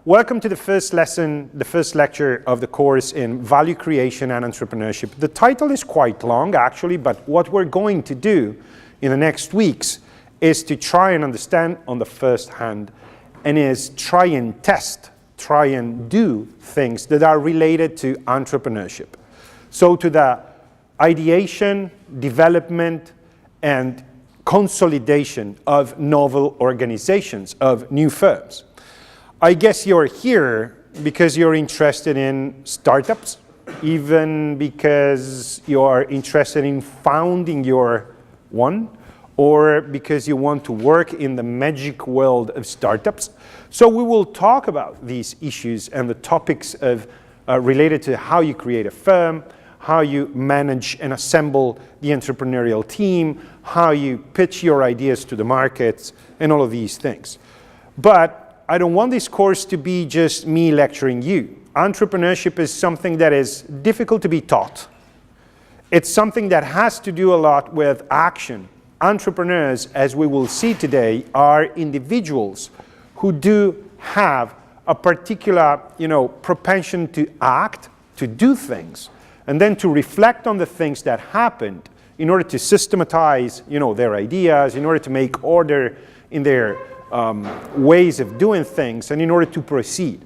Welcome to the first lesson, the first lecture of the course in value creation and entrepreneurship. The title is quite long, actually, but what we're going to do in the next weeks is to try and understand on the first hand, and is try and test, try and do things that are related to entrepreneurship. So to the ideation, development, and consolidation of novel organizations, of new firms. I guess you're here because you're interested in startups, even because you're interested in founding your one, or because you want to work in the magic world of startups. So we will talk about these issues and the topics of related to how you create a firm, how you manage and assemble the entrepreneurial team, how you pitch your ideas to the markets, and all of these things. But I don't want this course to be just me lecturing you. Entrepreneurship is something that is difficult to be taught. It's something that has to do a lot with action. Entrepreneurs, as we will see today, are individuals who do have a particular, propension to act, to do things, and then to reflect on the things that happened in order to systematize, their ideas, in order to make order in their ways of doing things, and in order to proceed.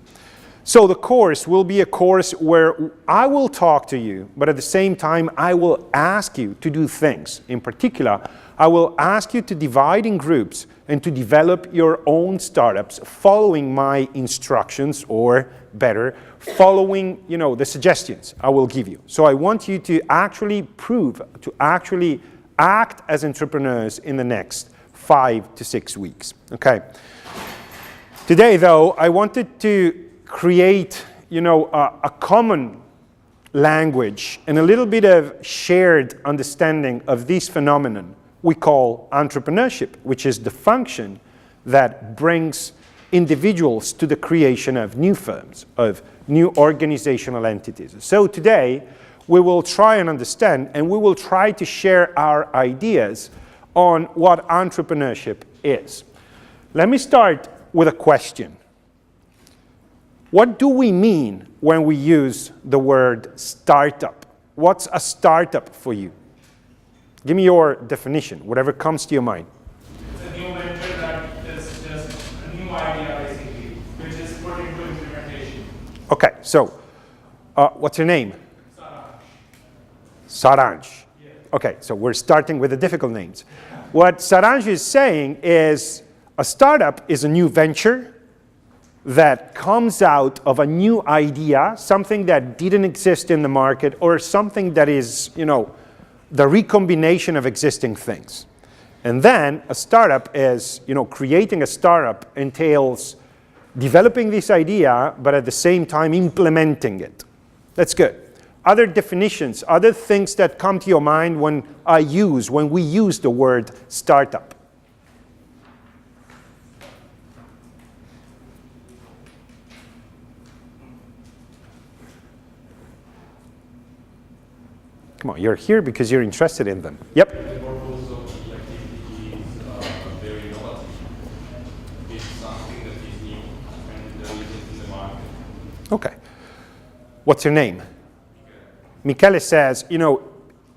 So the course will be a course where I will talk to you, but at the same time I will ask you to do things. In particular, I will ask you to divide in groups and to develop your own startups following my instructions, or better, following the suggestions I will give you. So I want you to actually to actually act as entrepreneurs in the next 5 to 6 weeks. Okay. Today, though, I wanted to create, a common language and a little bit of shared understanding of this phenomenon we call entrepreneurship, which is the function that brings individuals to the creation of new firms, of new organizational entities. So today, we will try and understand, and we will try to share our ideas on what entrepreneurship is. Let me start with a question. What do we mean when we use the word startup? What's a startup for you? Give me your definition, whatever comes to your mind. It's a new venture that is just a new idea, basically, which is put into implementation. Okay, so what's your name? Saranj. Okay, so we're starting with the difficult names. What Saranj is saying is a startup is a new venture that comes out of a new idea, something that didn't exist in the market, or something that is, the recombination of existing things. And then a startup is, creating a startup entails developing this idea, but at the same time implementing it. That's good. Other definitions, other things that come to your mind when we use the word startup. Come on, you're here because you're interested in them. Yep. The purpose of the activity is very innovative. It's something that is new and there isn't in the market. Okay. What's your name? Michele says,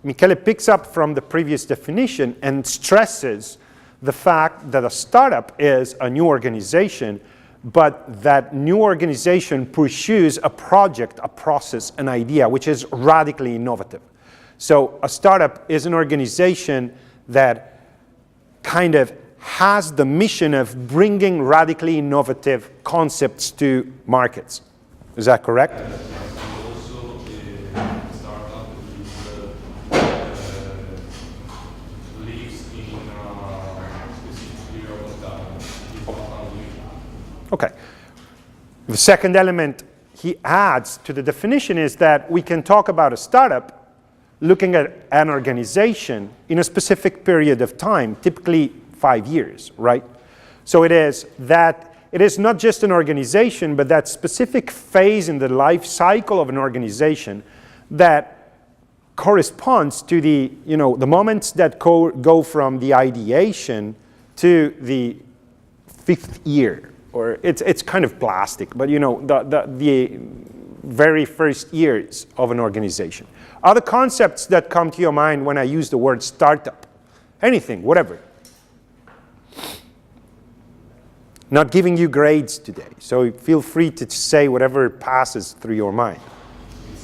Michele picks up from the previous definition and stresses the fact that a startup is a new organization, but that new organization pursues a project, a process, an idea, which is radically innovative. So a startup is an organization that kind of has the mission of bringing radically innovative concepts to markets. Is that correct? Okay. The second element he adds to the definition is that we can talk about a startup looking at an organization in a specific period of time, typically 5 years, right? So it is not just an organization, but that specific phase in the life cycle of an organization that corresponds to the moments that go from the ideation to the 5th year or it's kind of plastic, but you know, the very first years of an organization. Other concepts that come to your mind when I use the word startup? Anything, whatever. Not giving you grades today, so feel free to say whatever passes through your mind. It's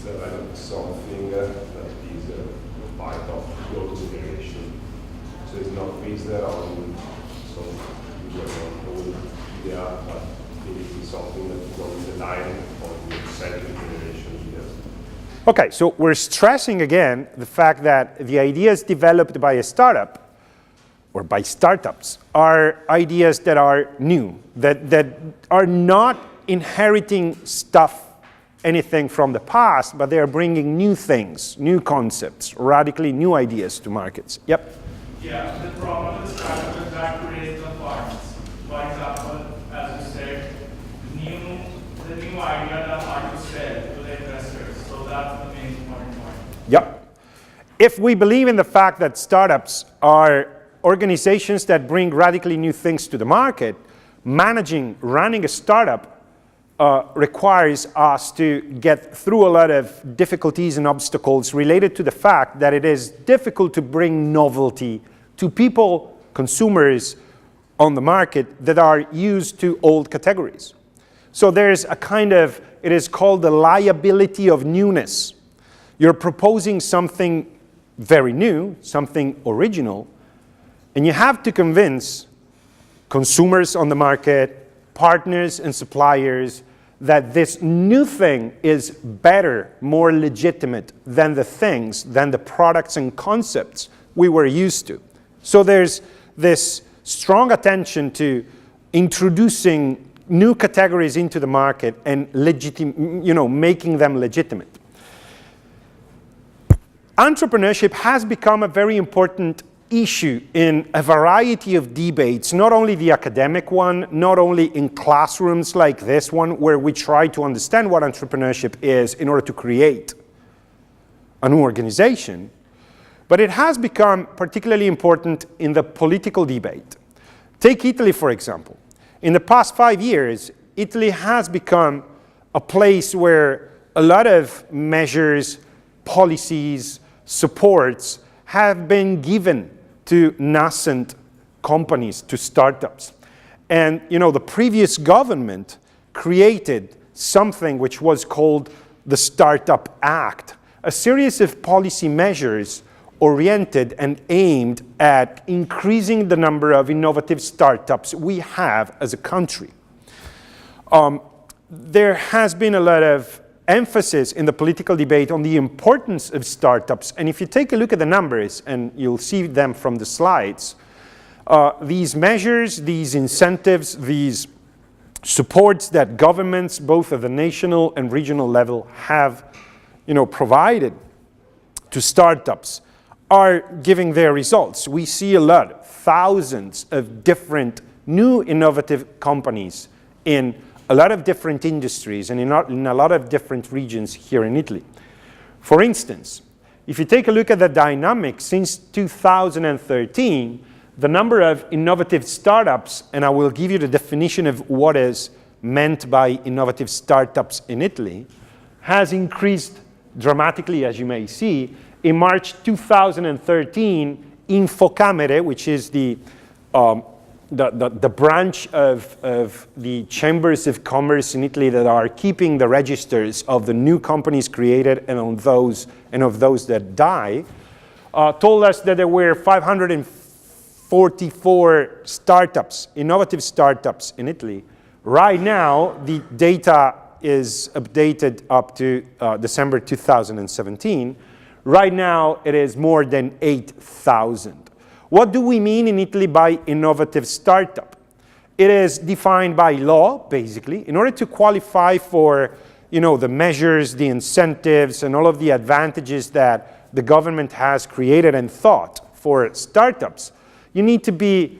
something that is part of your generation. So it's not based on some whole idea, but it is something that is on the line of the second generation ideas. Okay, so we're stressing again the fact that the ideas developed by a startup or by startups are ideas that are new, that are not inheriting anything from the past, but they are bringing new things, new concepts, radically new ideas to markets. Yep? Yeah, the problem with startup is that creates the funds. For example, as you said, the new idea that hard to sell to the investors. So that's the main point. Yep. If we believe in the fact that startups are organizations that bring radically new things to the market, running a startup requires us to get through a lot of difficulties and obstacles related to the fact that it is difficult to bring novelty to people, consumers on the market that are used to old categories. So there's a kind of, it is called the liability of newness. You're proposing something very new, something original, and you have to convince consumers on the market, partners and suppliers that this new thing is better, more legitimate than the products and concepts we were used to. So there's this strong attention to introducing new categories into the market and making them legitimate. Entrepreneurship has become a very important issue in a variety of debates, not only the academic one, not only in classrooms like this one, where we try to understand what entrepreneurship is in order to create a new organization, but it has become particularly important in the political debate. Take Italy, for example. In the past 5 years, Italy has become a place where a lot of measures, policies, supports have been given to nascent companies, to startups. And the previous government created something which was called the Startup Act, a series of policy measures oriented and aimed at increasing the number of innovative startups we have as a country. There has been a lot of emphasis in the political debate on the importance of startups. And if you take a look at the numbers, and you'll see them from the slides, these measures, these incentives, these supports that governments, both at the national and regional level, have provided to startups are giving their results. We see a lot, thousands of different new innovative companies in a lot of different industries and in a lot of different regions here in Italy. For instance, if you take a look at the dynamics since 2013, the number of innovative startups, and I will give you the definition of what is meant by innovative startups in Italy, has increased dramatically, as you may see. In March 2013, Infocamere, which is the branch of the chambers of commerce in Italy that are keeping the registers of the new companies created and of those that die, told us that there were 544 startups, innovative startups in Italy. Right now, the data is updated up to December 2017. Right now, it is more than 8,000. What do we mean in Italy by innovative startup? It is defined by law, basically. In order to qualify for the measures, the incentives, and all of the advantages that the government has created and thought for startups, you need to be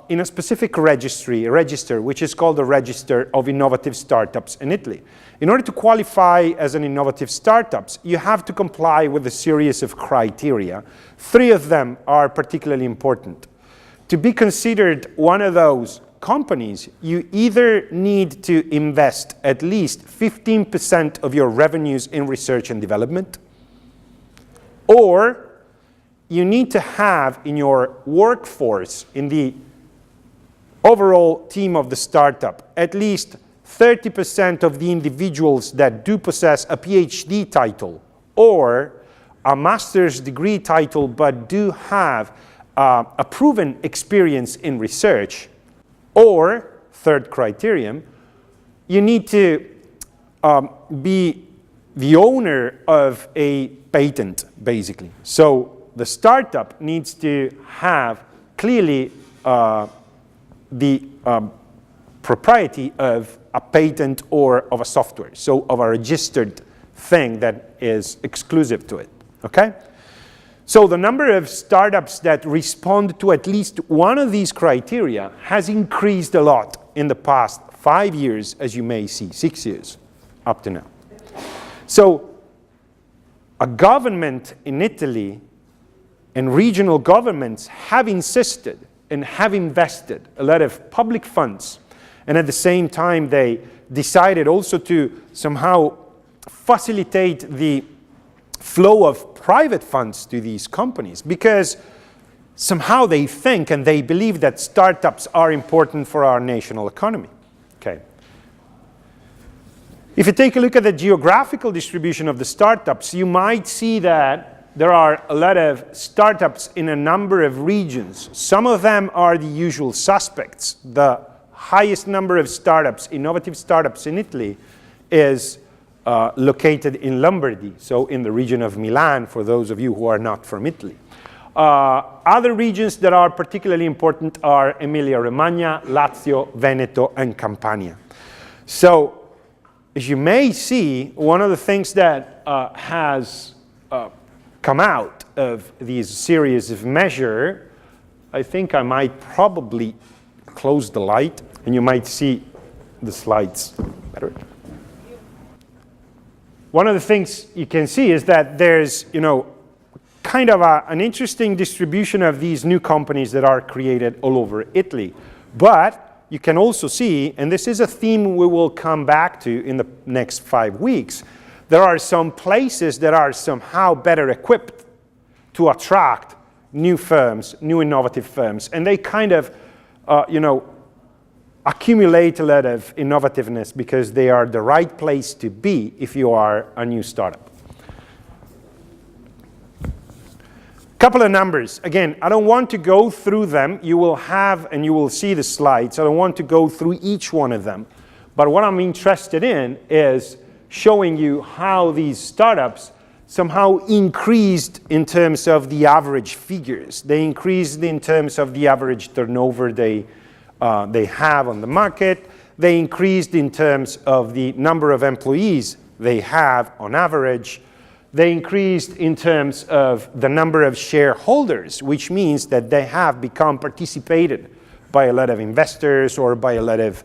in a specific register, which is called the Register of Innovative Startups in Italy. In order to qualify as an innovative startup, you have to comply with a series of criteria. 3 of them are particularly important. To be considered one of those companies, you either need to invest at least 15% of your revenues in research and development, or you need to have in your workforce, in the overall team of the startup, at least 30% of the individuals that do possess a PhD title or a master's degree title but do have a proven experience in research. Or, third criterion, you need to be the owner of a patent, basically. So the startup needs to have clearly the propriety of a patent or of a software, so of a registered thing that is exclusive to it, okay? So the number of startups that respond to at least one of these criteria has increased a lot in the past 5 years, as you may see, 6 years up to now. So a government in Italy and regional governments have insisted and have invested a lot of public funds, and at the same time they decided also to somehow facilitate the flow of private funds to these companies, because somehow they think and they believe that startups are important for our national economy. Okay. If you take a look at the geographical distribution of the startups, you might see that there are a lot of startups in a number of regions. Some of them are the usual suspects. The highest number of startups, innovative startups in Italy, is located in Lombardy, so in the region of Milan, for those of you who are not from Italy. Other regions that are particularly important are Emilia-Romagna, Lazio, Veneto, and Campania. So, as you may see, one of the things that has come out of these series of measures, I think I might probably close the light, and you might see the slides better. One of the things you can see is that there's, kind of an interesting distribution of these new companies that are created all over Italy. But you can also see, and this is a theme we will come back to in the next 5 weeks, there are some places that are somehow better equipped to attract new firms, new innovative firms, and they kind of, accumulate a lot of innovativeness because they are the right place to be if you are a new startup. Couple of numbers. Again, I don't want to go through them. You will have and you will see the slides. I don't want to go through each one of them. But what I'm interested in is showing you how these startups somehow increased in terms of the average figures. They increased in terms of the average turnover they have on the market. They increased in terms of the number of employees they have on average. They increased in terms of the number of shareholders, which means that they have become participated by a lot of investors or by a lot of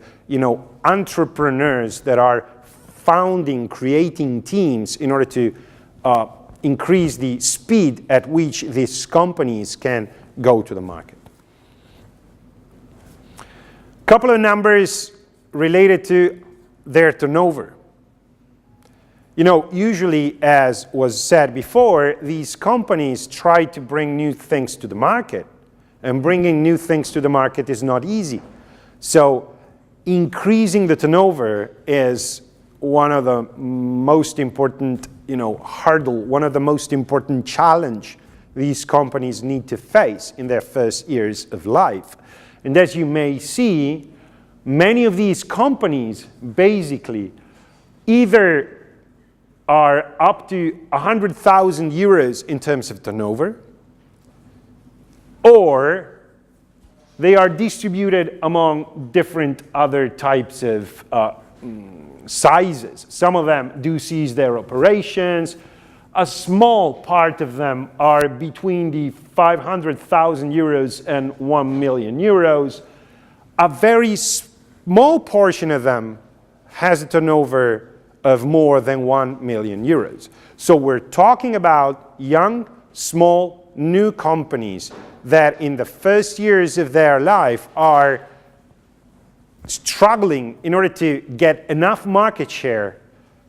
entrepreneurs that are founding, creating teams in order to increase the speed at which these companies can go to the market. Couple of numbers related to their turnover. Usually, as was said before, these companies try to bring new things to the market, and bringing new things to the market is not easy. So increasing the turnover is one of the most important, hurdle, one of the most important challenge these companies need to face in their first years of life. And as you may see, many of these companies basically either are up to 100,000 euros in terms of turnover, or they are distributed among different other types of sizes. Some of them do cease their operations. A small part of them are between the 500,000 euros and 1 million euros. A very small portion of them has a turnover of more than 1 million euros. So we're talking about young, small, new companies that in the first years of their life are struggling in order to get enough market share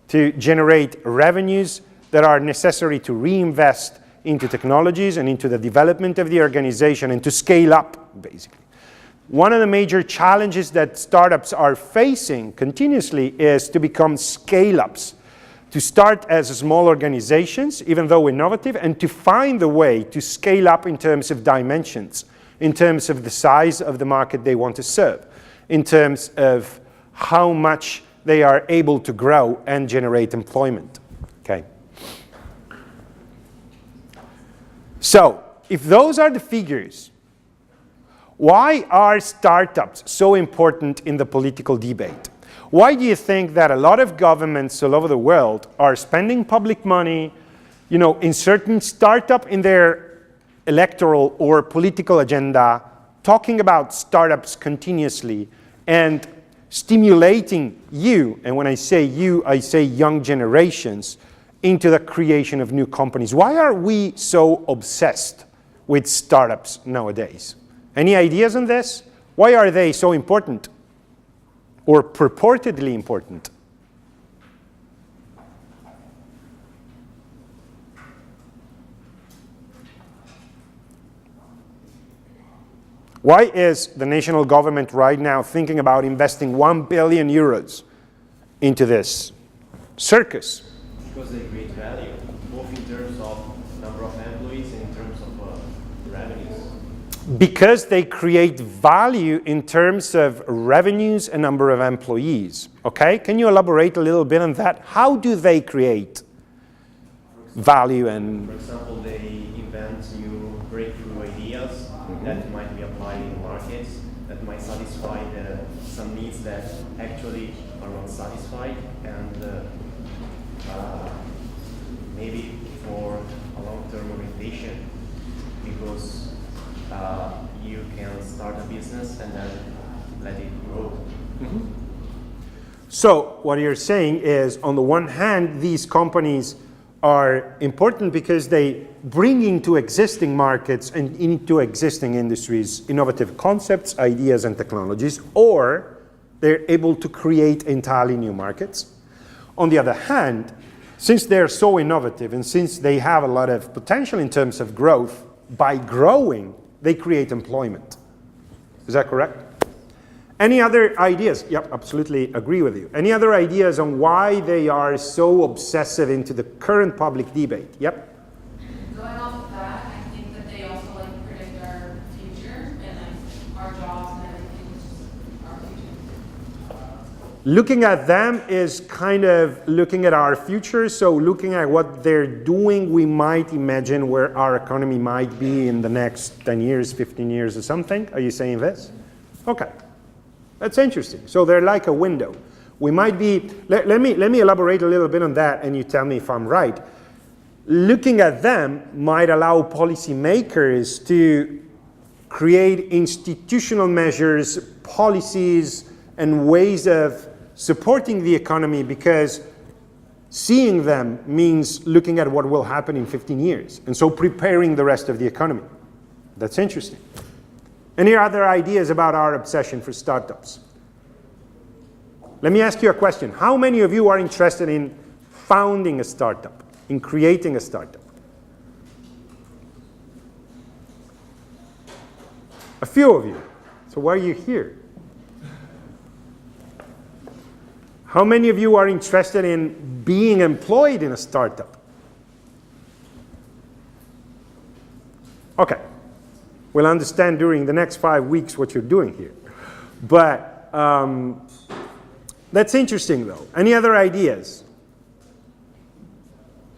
to generate revenues that are necessary to reinvest into technologies and into the development of the organization and to scale up, basically. One of the major challenges that startups are facing continuously is to become scale-ups, to start as small organizations, even though innovative, and to find the way to scale up in terms of dimensions, in terms of the size of the market they want to serve, in terms of how much they are able to grow and generate employment. Okay. So, if those are the figures, why are startups so important in the political debate? Why do you think that a lot of governments all over the world are spending public money, inserting startup in their electoral or political agenda, talking about startups continuously, and stimulating you, and when I say you, I say young generations, into the creation of new companies? Why are we so obsessed with startups nowadays? Any ideas on this? Why are they so important? Or purportedly important? Why is the national government right now thinking about investing 1 billion euros into this circus? Because they create value, both in terms of number of employees and in terms of revenues. Because they create value in terms of revenues and number of employees. Okay, can you elaborate a little bit on that? How do they create value and... For example, they invent new breakthrough ideas that might be applied in markets, that might satisfy some needs that actually are not satisfied, and maybe for a long-term orientation, because you can start a business and then let it grow. Mm-hmm. So what you're saying is, on the one hand, these companies are important because they bring into existing markets and into existing industries innovative concepts, ideas, and technologies, or they're able to create entirely new markets. On the other hand, since they're so innovative and since they have a lot of potential in terms of growth, by growing, they create employment. Is that correct? Any other ideas? Yep, absolutely agree with you. Any other ideas on why they are so obsessive into the current public debate? Yep. Going off of that, I think that they also predict our future and our jobs and everything, which is our future. Looking at them is kind of looking at our future. So looking at what they're doing, we might imagine where our economy might be in the next 10 years, 15 years or something. Are you saying this? Okay. That's interesting. So they're like a window. We might be, let me elaborate a little bit on that and you tell me if I'm right. Looking at them might allow policymakers to create institutional measures, policies, and ways of supporting the economy, because seeing them means looking at what will happen in 15 years. And so preparing the rest of the economy. That's interesting. Any other ideas about our obsession for startups? Let me ask you a question. How many of you are interested in founding a startup, in creating a startup? A few of you. So why are you here? How many of you are interested in being employed in a startup? Okay. We'll understand during the next 5 weeks what you're doing here. But that's interesting, though. Any other ideas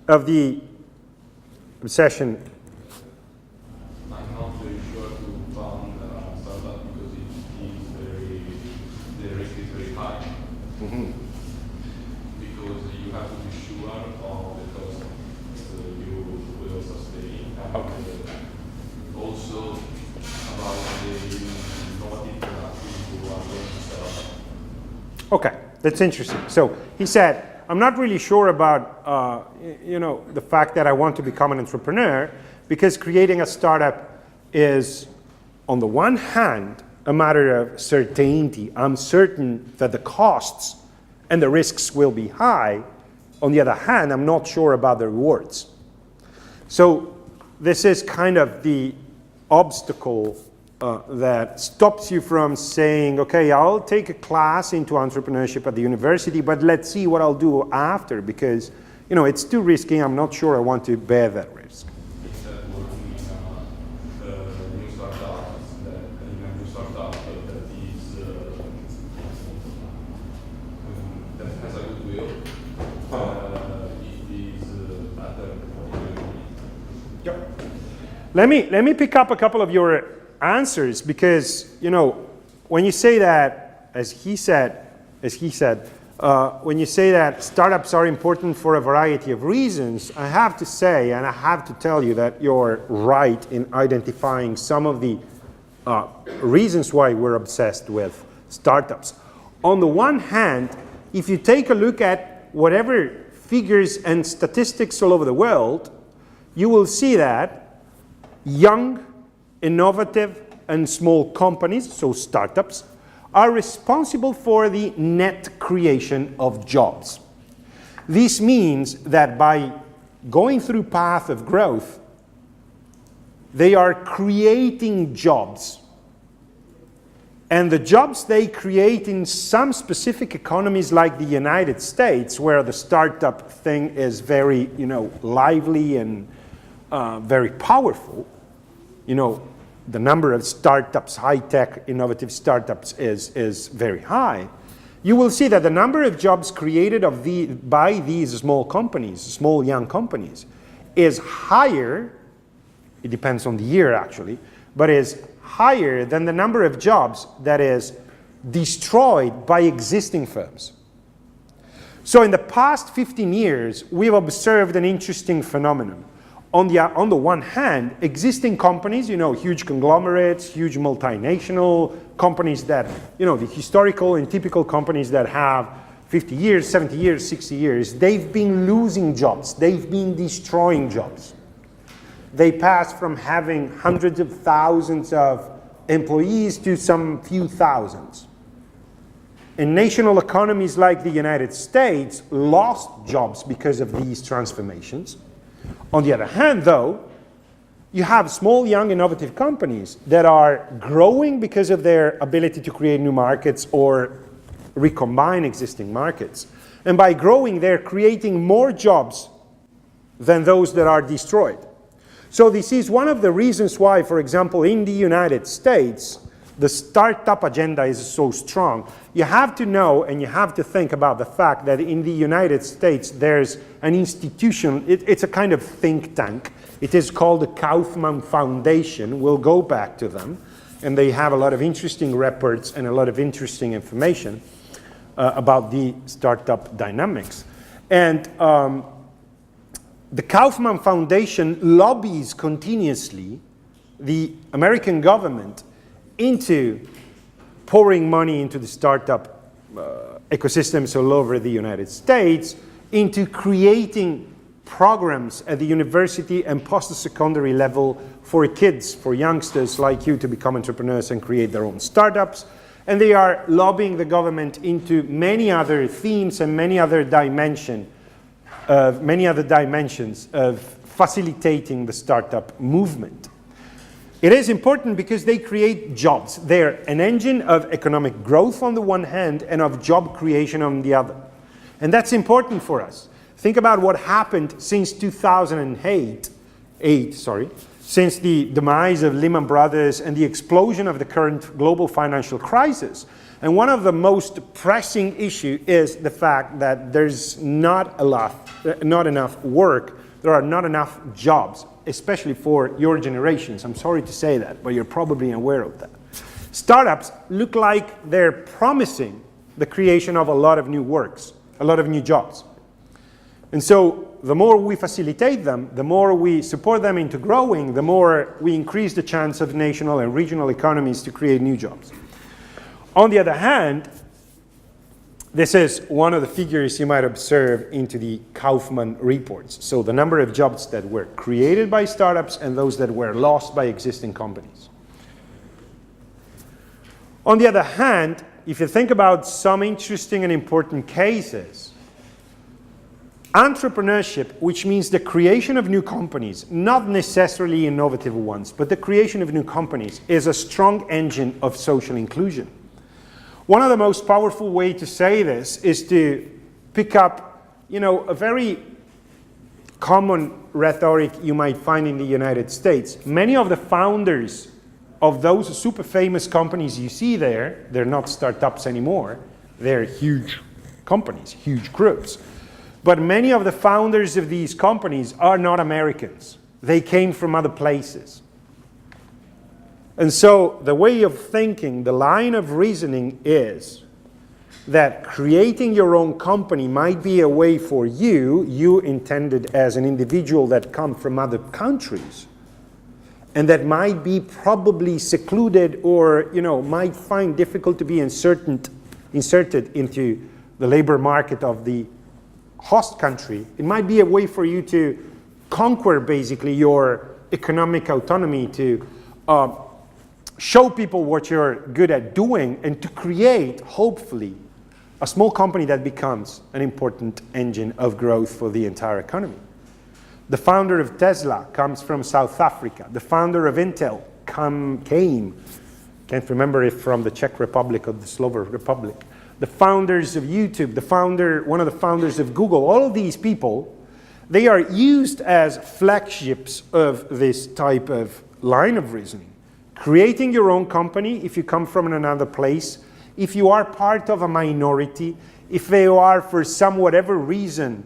of the obsession? I'm not very sure to found a startup because the risk is very high. Mm-hmm. Because you have to be sure of the cost you will sustain. And Okay. Also about the innovative products you are going to sell. Okay, that's interesting. So he said, I'm not really sure about the fact that I want to become an entrepreneur, because creating a startup is, on the one hand, a matter of certainty. I'm certain that the costs and the risks will be high. On the other hand, I'm not sure about the rewards. So this is kind of the obstacle that stops you from saying, okay, I'll take a class into entrepreneurship at the university, but let's see what I'll do after, because it's too risky. I'm not sure I want to bear that risk. It's working in new startups, in a new startup that has a goodwill. It is better. Yep. Let me pick up a couple of your answers, because when you say that, as he said, when you say that startups are important for a variety of reasons, I have to say, and I have to tell you that you're right in identifying some of the reasons why we're obsessed with startups. On the one hand, if you take a look at whatever figures and statistics all over the world, you will see that young, innovative, and small companies, so startups, are responsible for the net creation of jobs. This means that by going through path of growth, they are creating jobs. And the jobs they create in some specific economies like the United States, where the startup thing is very, lively and very powerful, the number of startups, high-tech, innovative startups is very high. You will see that the number of jobs created by these small companies, small young companies, is higher, it depends on the year actually, but is higher than the number of jobs that is destroyed by existing firms. So in the past 15 years, we've observed an interesting phenomenon. On the one hand, existing companies, huge conglomerates, huge multinational companies that, the historical and typical companies that have 50 years, 70 years, 60 years, they've been losing jobs. They've been destroying jobs. They passed from having hundreds of thousands of employees to some few thousands. And national economies like the United States lost jobs because of these transformations. On the other hand, though, you have small, young, innovative companies that are growing because of their ability to create new markets or recombine existing markets. And by growing, they're creating more jobs than those that are destroyed. So this is one of the reasons why, for example, in the United States, the startup agenda is so strong. You have to know and you have to think about the fact that in the United States there's an institution, it's a kind of think tank. It is called the Kaufman Foundation. We'll go back to them. And they have a lot of interesting reports and a lot of interesting information about the startup dynamics. And the Kaufman Foundation lobbies continuously the American government into pouring money into the startup ecosystems all over the United States, into creating programs at the university and post-secondary level for kids, for youngsters like you to become entrepreneurs and create their own startups. And they are lobbying the government into many other themes and many other dimensions of facilitating the startup movement. It is important because they create jobs. They're an engine of economic growth on the one hand and of job creation on the other. And that's important for us. Think about what happened since 2008, since the demise of Lehman Brothers and the explosion of the current global financial crisis. And one of the most pressing issues is the fact that there's not enough work, there are not enough jobs, especially for your generations. I'm sorry to say that, but you're probably aware of that. Startups look like they're promising the creation of a lot of new works, a lot of new jobs. And so the more we facilitate them, the more we support them into growing, the more we increase the chance of national and regional economies to create new jobs. On the other hand, this is one of the figures you might observe into the Kaufman reports. So the number of jobs that were created by startups and those that were lost by existing companies. On the other hand, if you think about some interesting and important cases, entrepreneurship, which means the creation of new companies, not necessarily innovative ones, but the creation of new companies, is a strong engine of social inclusion. One of the most powerful ways to say this is to pick up, a very common rhetoric you might find in the United States. Many of the founders of those super famous companies you see there, they're not startups anymore, they're huge companies, huge groups. But many of the founders of these companies are not Americans. They came from other places. And so the way of thinking, the line of reasoning is that creating your own company might be a way for you intended as an individual that come from other countries, and that might be probably secluded or, might find difficult to be inserted into the labor market of the host country. It might be a way for you to conquer basically your economic autonomy, to show people what you're good at doing, and to create, hopefully, a small company that becomes an important engine of growth for the entire economy. The founder of Tesla comes from South Africa. The founder of Intel came, can't remember if from the Czech Republic or the Slovak Republic. The founders of YouTube, one of the founders of Google, all of these people, they are used as flagships of this type of line of reasoning. Creating your own company, if you come from another place, if you are part of a minority, if they are, for some whatever reason,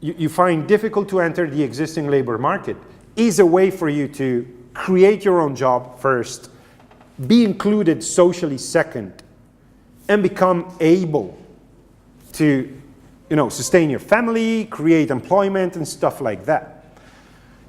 you find difficult to enter the existing labor market, is a way for you to create your own job first, be included socially second, and become able to, sustain your family, create employment, and stuff like that.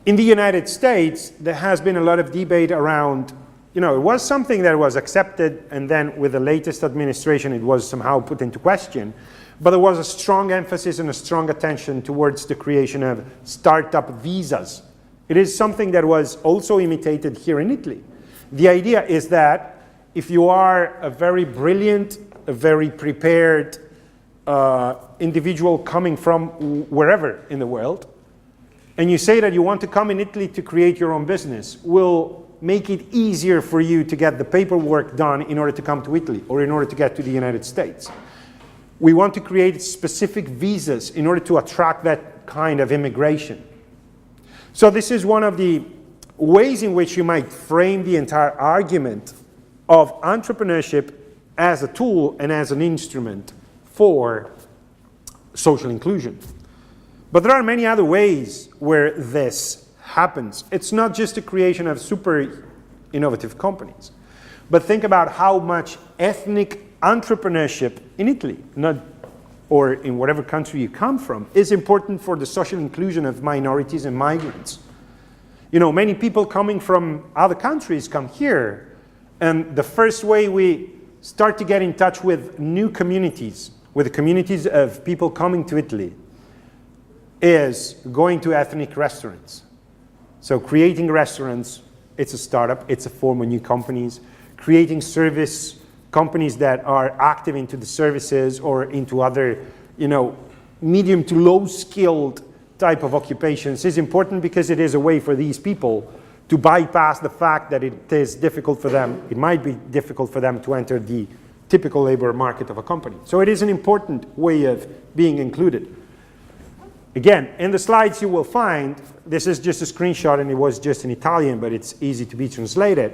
In the United States, there has been a lot of debate around, it was something that was accepted, and then with the latest administration, it was somehow put into question. But there was a strong emphasis and a strong attention towards the creation of startup visas. It is something that was also imitated here in Italy. The idea is that if you are a very brilliant, a very prepared individual coming from wherever in the world, and you say that you want to come in Italy to create your own business, we'll make it easier for you to get the paperwork done in order to come to Italy or in order to get to the United States. We want to create specific visas in order to attract that kind of immigration. So this is one of the ways in which you might frame the entire argument of entrepreneurship as a tool and as an instrument for social inclusion. But there are many other ways where this happens. It's not just the creation of super innovative companies, but think about how much ethnic entrepreneurship in Italy, or in whatever country you come from, is important for the social inclusion of minorities and migrants. Many people coming from other countries come here, and the first way we start to get in touch with new communities, with the communities of people coming to Italy, is going to ethnic restaurants. So creating restaurants, it's a startup, it's a form of new companies. Creating service companies that are active into the services or into other, medium to low skilled type of occupations is important, because it is a way for these people to bypass the fact that it is difficult for them, it might be difficult for them to enter the typical labor market of a company. So it is an important way of being included. Again, in the slides you will find, this is just a screenshot and it was just in Italian, but it's easy to be translated.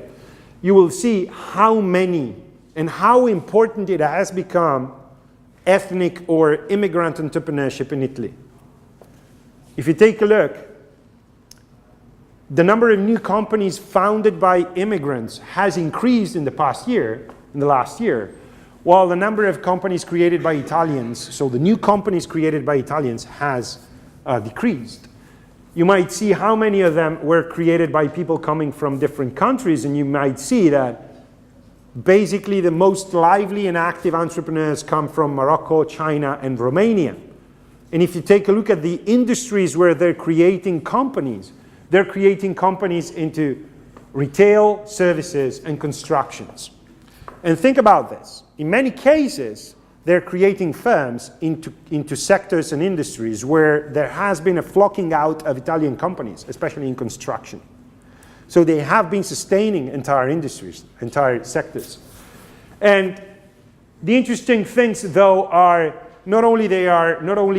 You will see how many and how important it has become ethnic or immigrant entrepreneurship in Italy. If you take a look, the number of new companies founded by immigrants has increased in the last year, while the number of companies created by Italians, so the new companies created by Italians, has decreased. You might see how many of them were created by people coming from different countries, and you might see that basically the most lively and active entrepreneurs come from Morocco, China, and Romania. And if you take a look at the industries where they're creating companies into retail, services, and constructions. And think about this. In many cases, they're creating firms into sectors and industries where there has been a flocking out of Italian companies, especially in construction. So they have been sustaining entire industries, entire sectors. And the interesting things, though, are not only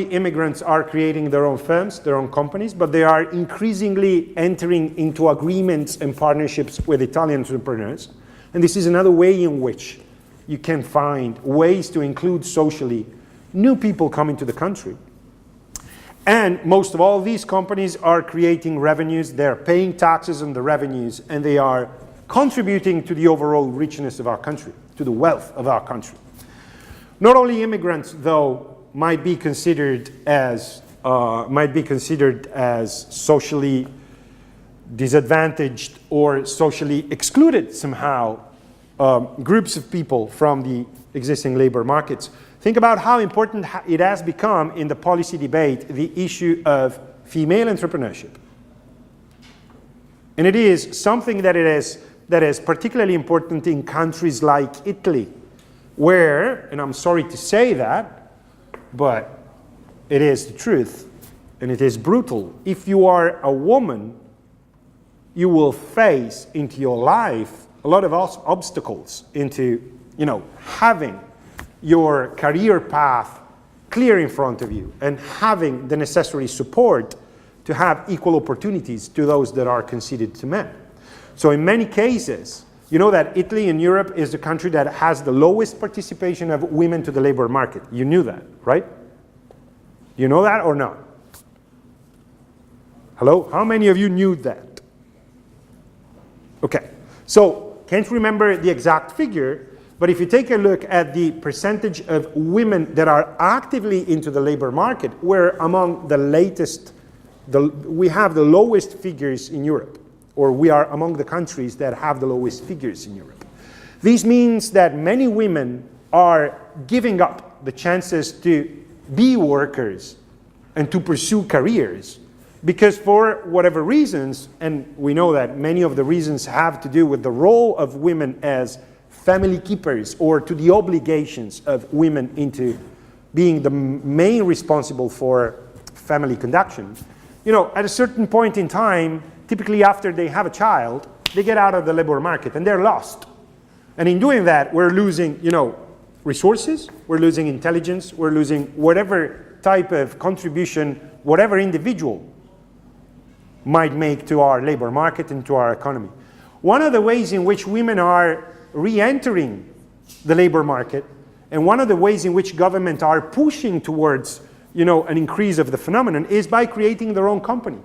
immigrants are creating their own firms, their own companies, but they are increasingly entering into agreements and partnerships with Italian entrepreneurs. And this is another way in which you can find ways to include socially new people coming to the country. And most of all, these companies are creating revenues, they're paying taxes on the revenues, and they are contributing to the overall richness of our country, to the wealth of our country. Not only immigrants, though, might be considered as socially disadvantaged or socially excluded somehow, groups of people from the existing labor markets. Think about how important it has become in the policy debate, the issue of female entrepreneurship. And it is something that is particularly important in countries like Italy, where, and I'm sorry to say that, but it is the truth, and it is brutal. If you are a woman, you will face into your life a lot of obstacles into, having your career path clear in front of you and having the necessary support to have equal opportunities to those that are conceded to men. So in many cases, you know that Italy in Europe is the country that has the lowest participation of women to the labor market. You knew that, right? You know that or not? Hello? How many of you knew that? Okay. So, can't remember the exact figure, but if you take a look at the percentage of women that are actively into the labor market, we're among the latest, we have the lowest figures in Europe, or we are among the countries that have the lowest figures in Europe. This means that many women are giving up the chances to be workers and to pursue careers because for whatever reasons, and we know that many of the reasons have to do with the role of women as family keepers or to the obligations of women into being the main responsible for family conduction. At a certain point in time, typically after they have a child, they get out of the labor market and they're lost. And in doing that, we're losing, resources, we're losing intelligence, we're losing whatever type of contribution, whatever individual might make to our labor market and to our economy. One of the ways in which women are re-entering the labor market, and one of the ways in which governments are pushing towards, an increase of the phenomenon is by creating their own company.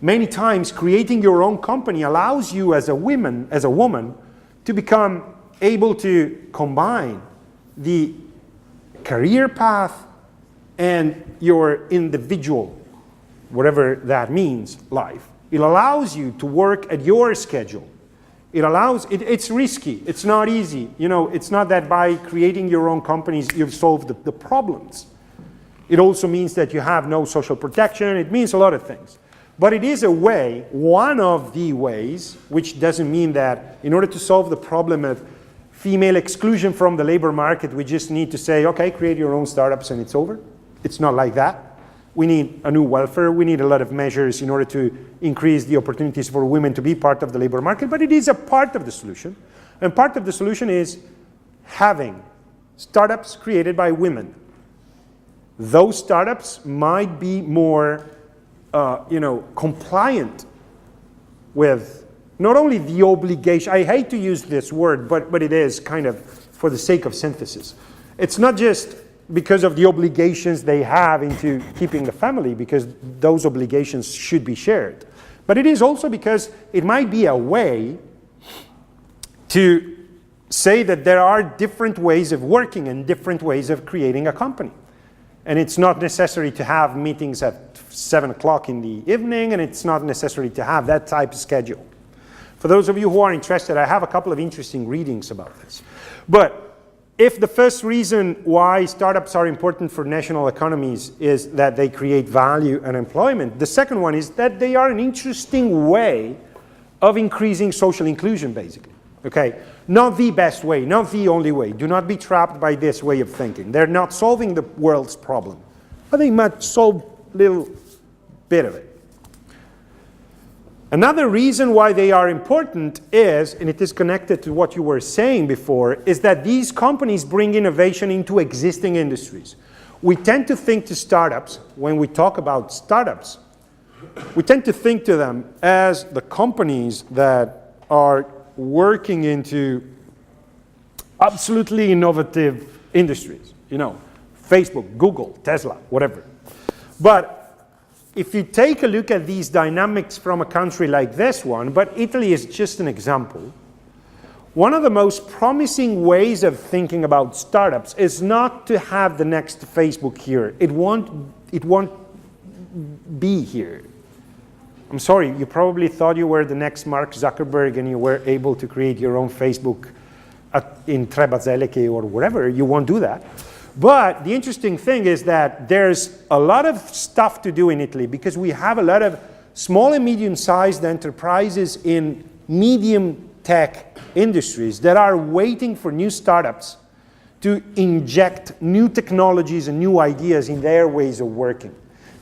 Many times, creating your own company allows you as a woman, to become able to combine the career path and your individual, whatever that means, life. It allows you to work at your schedule. It's risky, it's not easy. It's not that by creating your own companies you've solved the problems. It also means that you have no social protection, it means a lot of things. But it is a way, one of the ways, which doesn't mean that in order to solve the problem of female exclusion from the labor market, we just need to say, okay, create your own startups and it's over. It's not like that. We need a new welfare. We need a lot of measures in order to increase the opportunities for women to be part of the labor market, but it is a part of the solution. And part of the solution is having startups created by women. Those startups might be more, compliant with not only the obligation, I hate to use this word, but it is kind of for the sake of synthesis. It's not just because of the obligations they have into keeping the family, because those obligations should be shared. But it is also because it might be a way to say that there are different ways of working and different ways of creating a company. And it's not necessary to have meetings at 7 o'clock in the evening, and it's not necessary to have that type of schedule. For those of you who are interested, I have a couple of interesting readings about this. But if the first reason why startups are important for national economies is that they create value and employment, the second one is that they are an interesting way of increasing social inclusion, basically. Okay? Not the best way, not the only way. Do not be trapped by this way of thinking. They're not solving the world's problem, but they might solve a little bit of it. Another reason why they are important is, and it is connected to what you were saying before, is that these companies bring innovation into existing industries. We tend to think to startups, when we talk about startups, we tend to think to them as the companies that are working into absolutely innovative industries. You know, Facebook, Google, Tesla, whatever. But if you take a look at these dynamics from a country like this one, but Italy is just an example, one of the most promising ways of thinking about startups is not to have the next Facebook here. It won't be here. I'm sorry, you probably thought you were the next Mark Zuckerberg and you were able to create your own Facebook in Tre Bazzeliche or wherever. You won't do that. But the interesting thing is that there's a lot of stuff to do in Italy because we have a lot of small and medium-sized enterprises in medium tech industries that are waiting for new startups to inject new technologies and new ideas in their ways of working.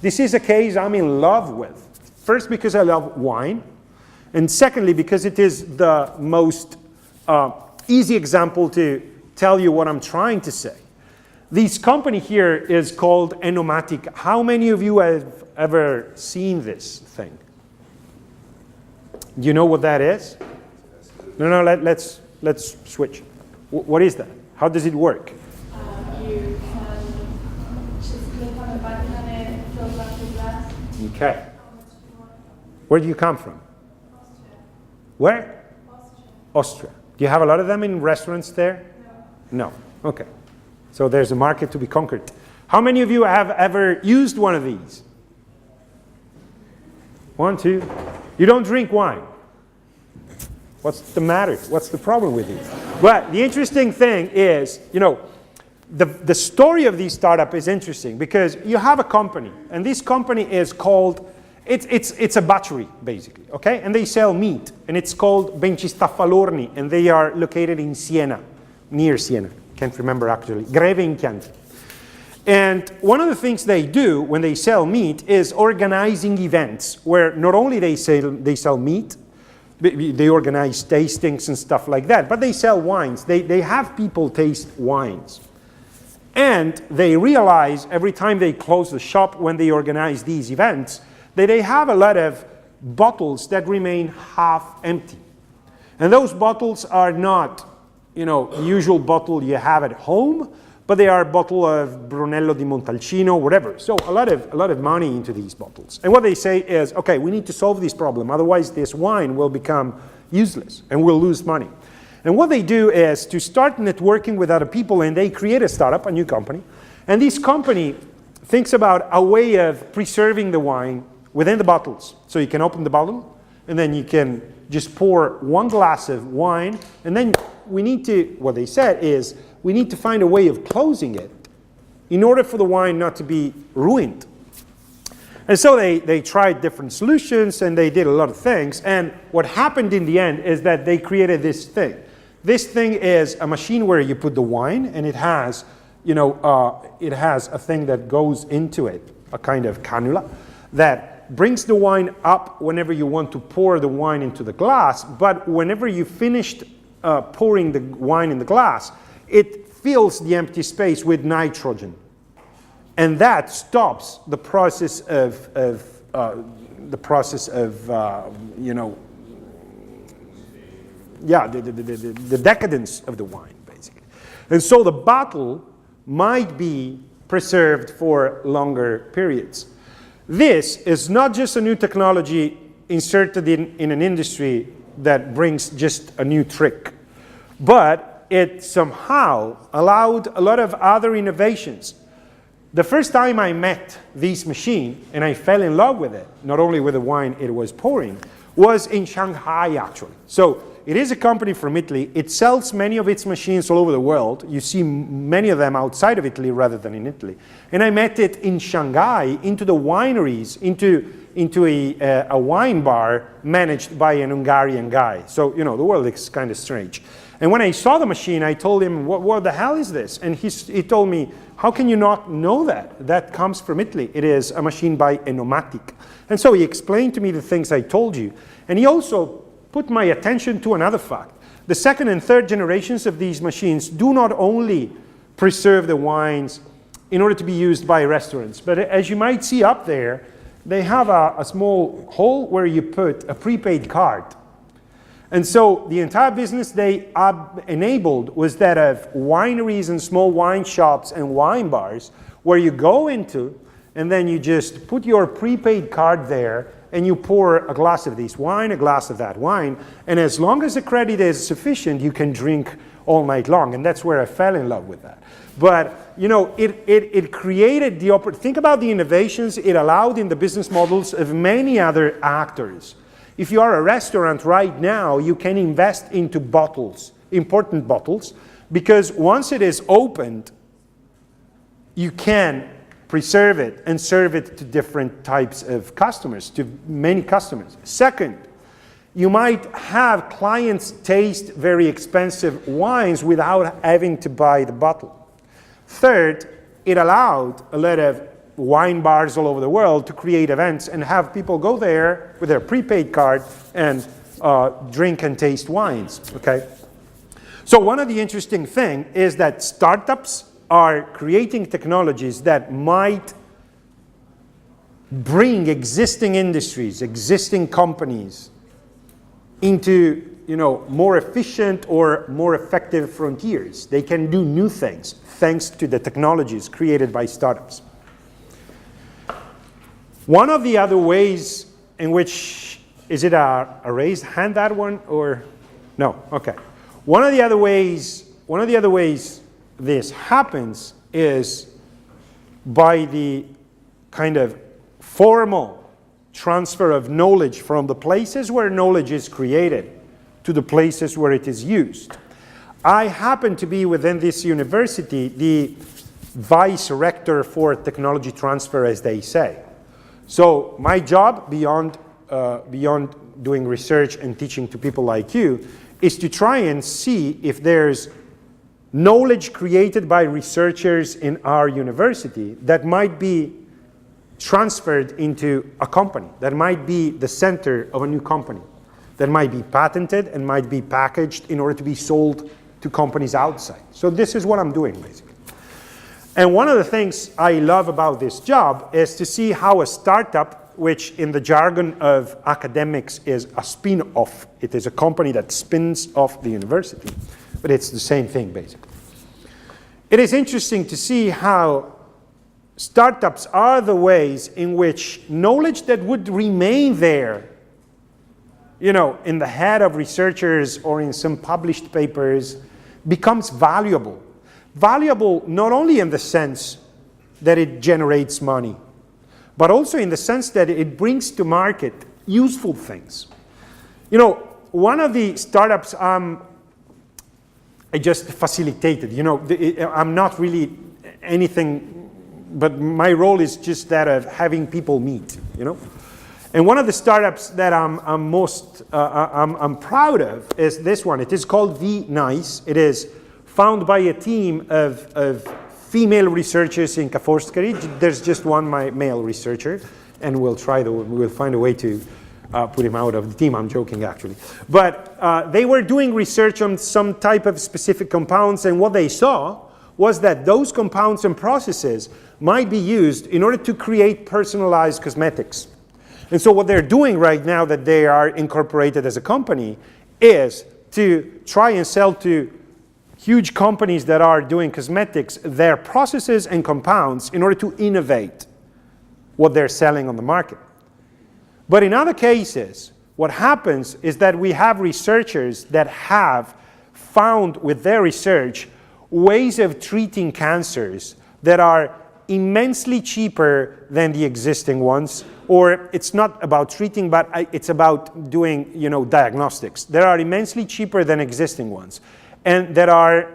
This is a case I'm in love with. First, because I love wine, and secondly, because it is the most easy example to tell you what I'm trying to say. This company here is called Enomatic. How many of you have ever seen this thing? Do you know what that is? No, let's switch. What is that? How does it work? You can just click on a button and it fills up the glass. Okay. Where do you come from? Austria. Where? Austria. Austria. Do you have a lot of them in restaurants there? No. No. Okay. So there's a market to be conquered. How many of you have ever used one of these? 1, 2. You don't drink wine. What's the matter? What's the problem with you? But the interesting thing is, you know, the story of this startup is interesting because you have a company, and this company is called, it's a butchery, basically, okay? And they sell meat, and it's called Bencistaffalorni, and they are located in Siena, near Siena. Can't remember actually, Greve in Chianti. And one of the things they do when they sell meat is organizing events where not only they sell meat, they organize tastings and stuff like that, but they sell wines. They have people taste wines. And they realize every time they close the shop when they organize these events that they have a lot of bottles that remain half empty. And those bottles are not, you know, usual bottle you have at home, but they are a bottle of Brunello di Montalcino, whatever. So a lot of money into these bottles. And what they say is, okay, we need to solve this problem, otherwise this wine will become useless and we'll lose money. And what they do is to start networking with other people, and they create a startup, a new company. And this company thinks about a way of preserving the wine within the bottles. So you can open the bottle, and then you can just pour 1 glass of wine, and then we need to, what they said is, we need to find a way of closing it in order for the wine not to be ruined. And so they tried different solutions, and they did a lot of things, and what happened in the end is that they created this thing. This thing is a machine where you put the wine, and it has, you know, it has a thing that goes into it, a kind of cannula, that brings the wine up whenever you want to pour the wine into the glass, but whenever you finished pouring the wine in the glass, it fills the empty space with nitrogen. And that stops the process of you know, yeah, the decadence of the wine, basically. And so the bottle might be preserved for longer periods. This is not just a new technology inserted in an industry that brings just a new trick, but it somehow allowed a lot of other innovations. The first time I met this machine, and I fell in love with it, not only with the wine it was pouring, was in Shanghai, actually. So it is a company from Italy. It sells many of its machines all over the world. You see many of them outside of Italy rather than in Italy. And I met it in Shanghai, into the wineries, into a wine bar managed by an Hungarian guy. So, you know, the world is kind of strange. And when I saw the machine, I told him, what the hell is this? And he told me, how can you not know that? That comes from Italy. It is a machine by Enomatic. And so he explained to me the things I told you. And he also put my attention to another fact. The second and third generations of these machines do not only preserve the wines in order to be used by restaurants, but as you might see up there, they have a small hole where you put a prepaid card. And so the entire business they enabled was that of wineries and small wine shops and wine bars where you go into and then you just put your prepaid card there and you pour a glass of this wine, a glass of that wine, and as long as the credit is sufficient, you can drink all night long. And that's where I fell in love with that. But, you know, it created the opportunity. Think about the innovations it allowed in the business models of many other actors. If you are a restaurant right now, you can invest into bottles, important bottles, because once it is opened, you can preserve it and serve it to different types of customers, to many customers. Second, you might have clients taste very expensive wines without having to buy the bottle. Third, it allowed a lot of wine bars all over the world to create events and have people go there with their prepaid card and drink and taste wines, okay? So one of the interesting things is that startups are creating technologies that might bring existing industries, existing companies into, you know, more efficient or more effective frontiers. They can do new things thanks to the technologies created by startups. One of the other ways in which, is it a raised hand, that one, or no? Okay. One of the other ways this happens is by the kind of formal transfer of knowledge from the places where knowledge is created to the places where it is used. I happen to be within this university the vice rector for technology transfer, as they say. So my job, beyond doing research and teaching to people like you, is to try and see if there's knowledge created by researchers in our university that might be transferred into a company, that might be the center of a new company, that might be patented and might be packaged in order to be sold to companies outside. So this is what I'm doing, basically. And one of the things I love about this job is to see how a startup, which in the jargon of academics is a spin-off, it is a company that spins off the university, but it's the same thing, basically. It is interesting to see how startups are the ways in which knowledge that would remain there, you know, in the head of researchers or in some published papers, becomes valuable. Valuable not only in the sense that it generates money, but also in the sense that it brings to market useful things. You know, one of the startups I just facilitated, you know, I'm not really anything, but my role is just that of having people meet, you know. And one of the startups that I'm most proud of is this one. It is called V-Nice. It is found by a team of female researchers in Ca' Foscari. There's just one male researcher, and we'll find a way to put him out of the team. I'm joking, actually. But they were doing research on some type of specific compounds, and what they saw was that those compounds and processes might be used in order to create personalized cosmetics. And so what they're doing right now that they are incorporated as a company is to try and sell to huge companies that are doing cosmetics their processes and compounds in order to innovate what they're selling on the market. But in other cases, what happens is that we have researchers that have found with their research ways of treating cancers that are immensely cheaper than the existing ones, or it's not about treating, but it's about doing, diagnostics. They are immensely cheaper than existing ones, and that are,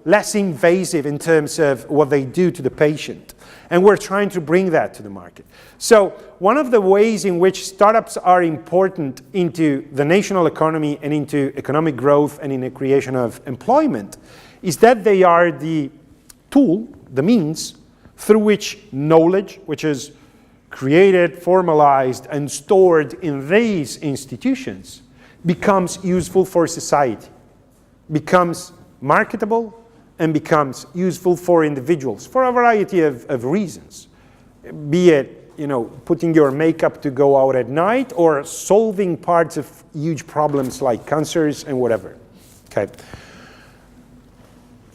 less invasive in terms of what they do to the patient. And we're trying to bring that to the market. So one of the ways in which startups are important into the national economy and into economic growth and in the creation of employment is that they are the tool, the means, through which knowledge, which is created, formalized, and stored in these institutions, becomes useful for society, becomes marketable, and becomes useful for individuals for a variety of reasons. Be it, putting your makeup to go out at night, or solving parts of huge problems like cancers and whatever. Okay.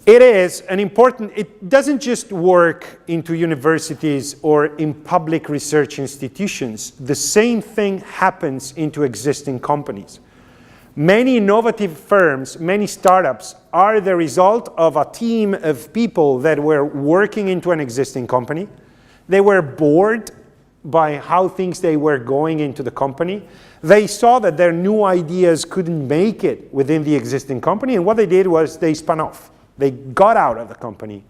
It is an important, it doesn't just work into universities or in public research institutions. The same thing happens into existing companies. Many innovative firms, many startups are the result of a team of people that were working into an existing company. They were bored by how things they were going into the company. They saw that their new ideas couldn't make it within the existing company, and what they did was they spun off. They got out of the company,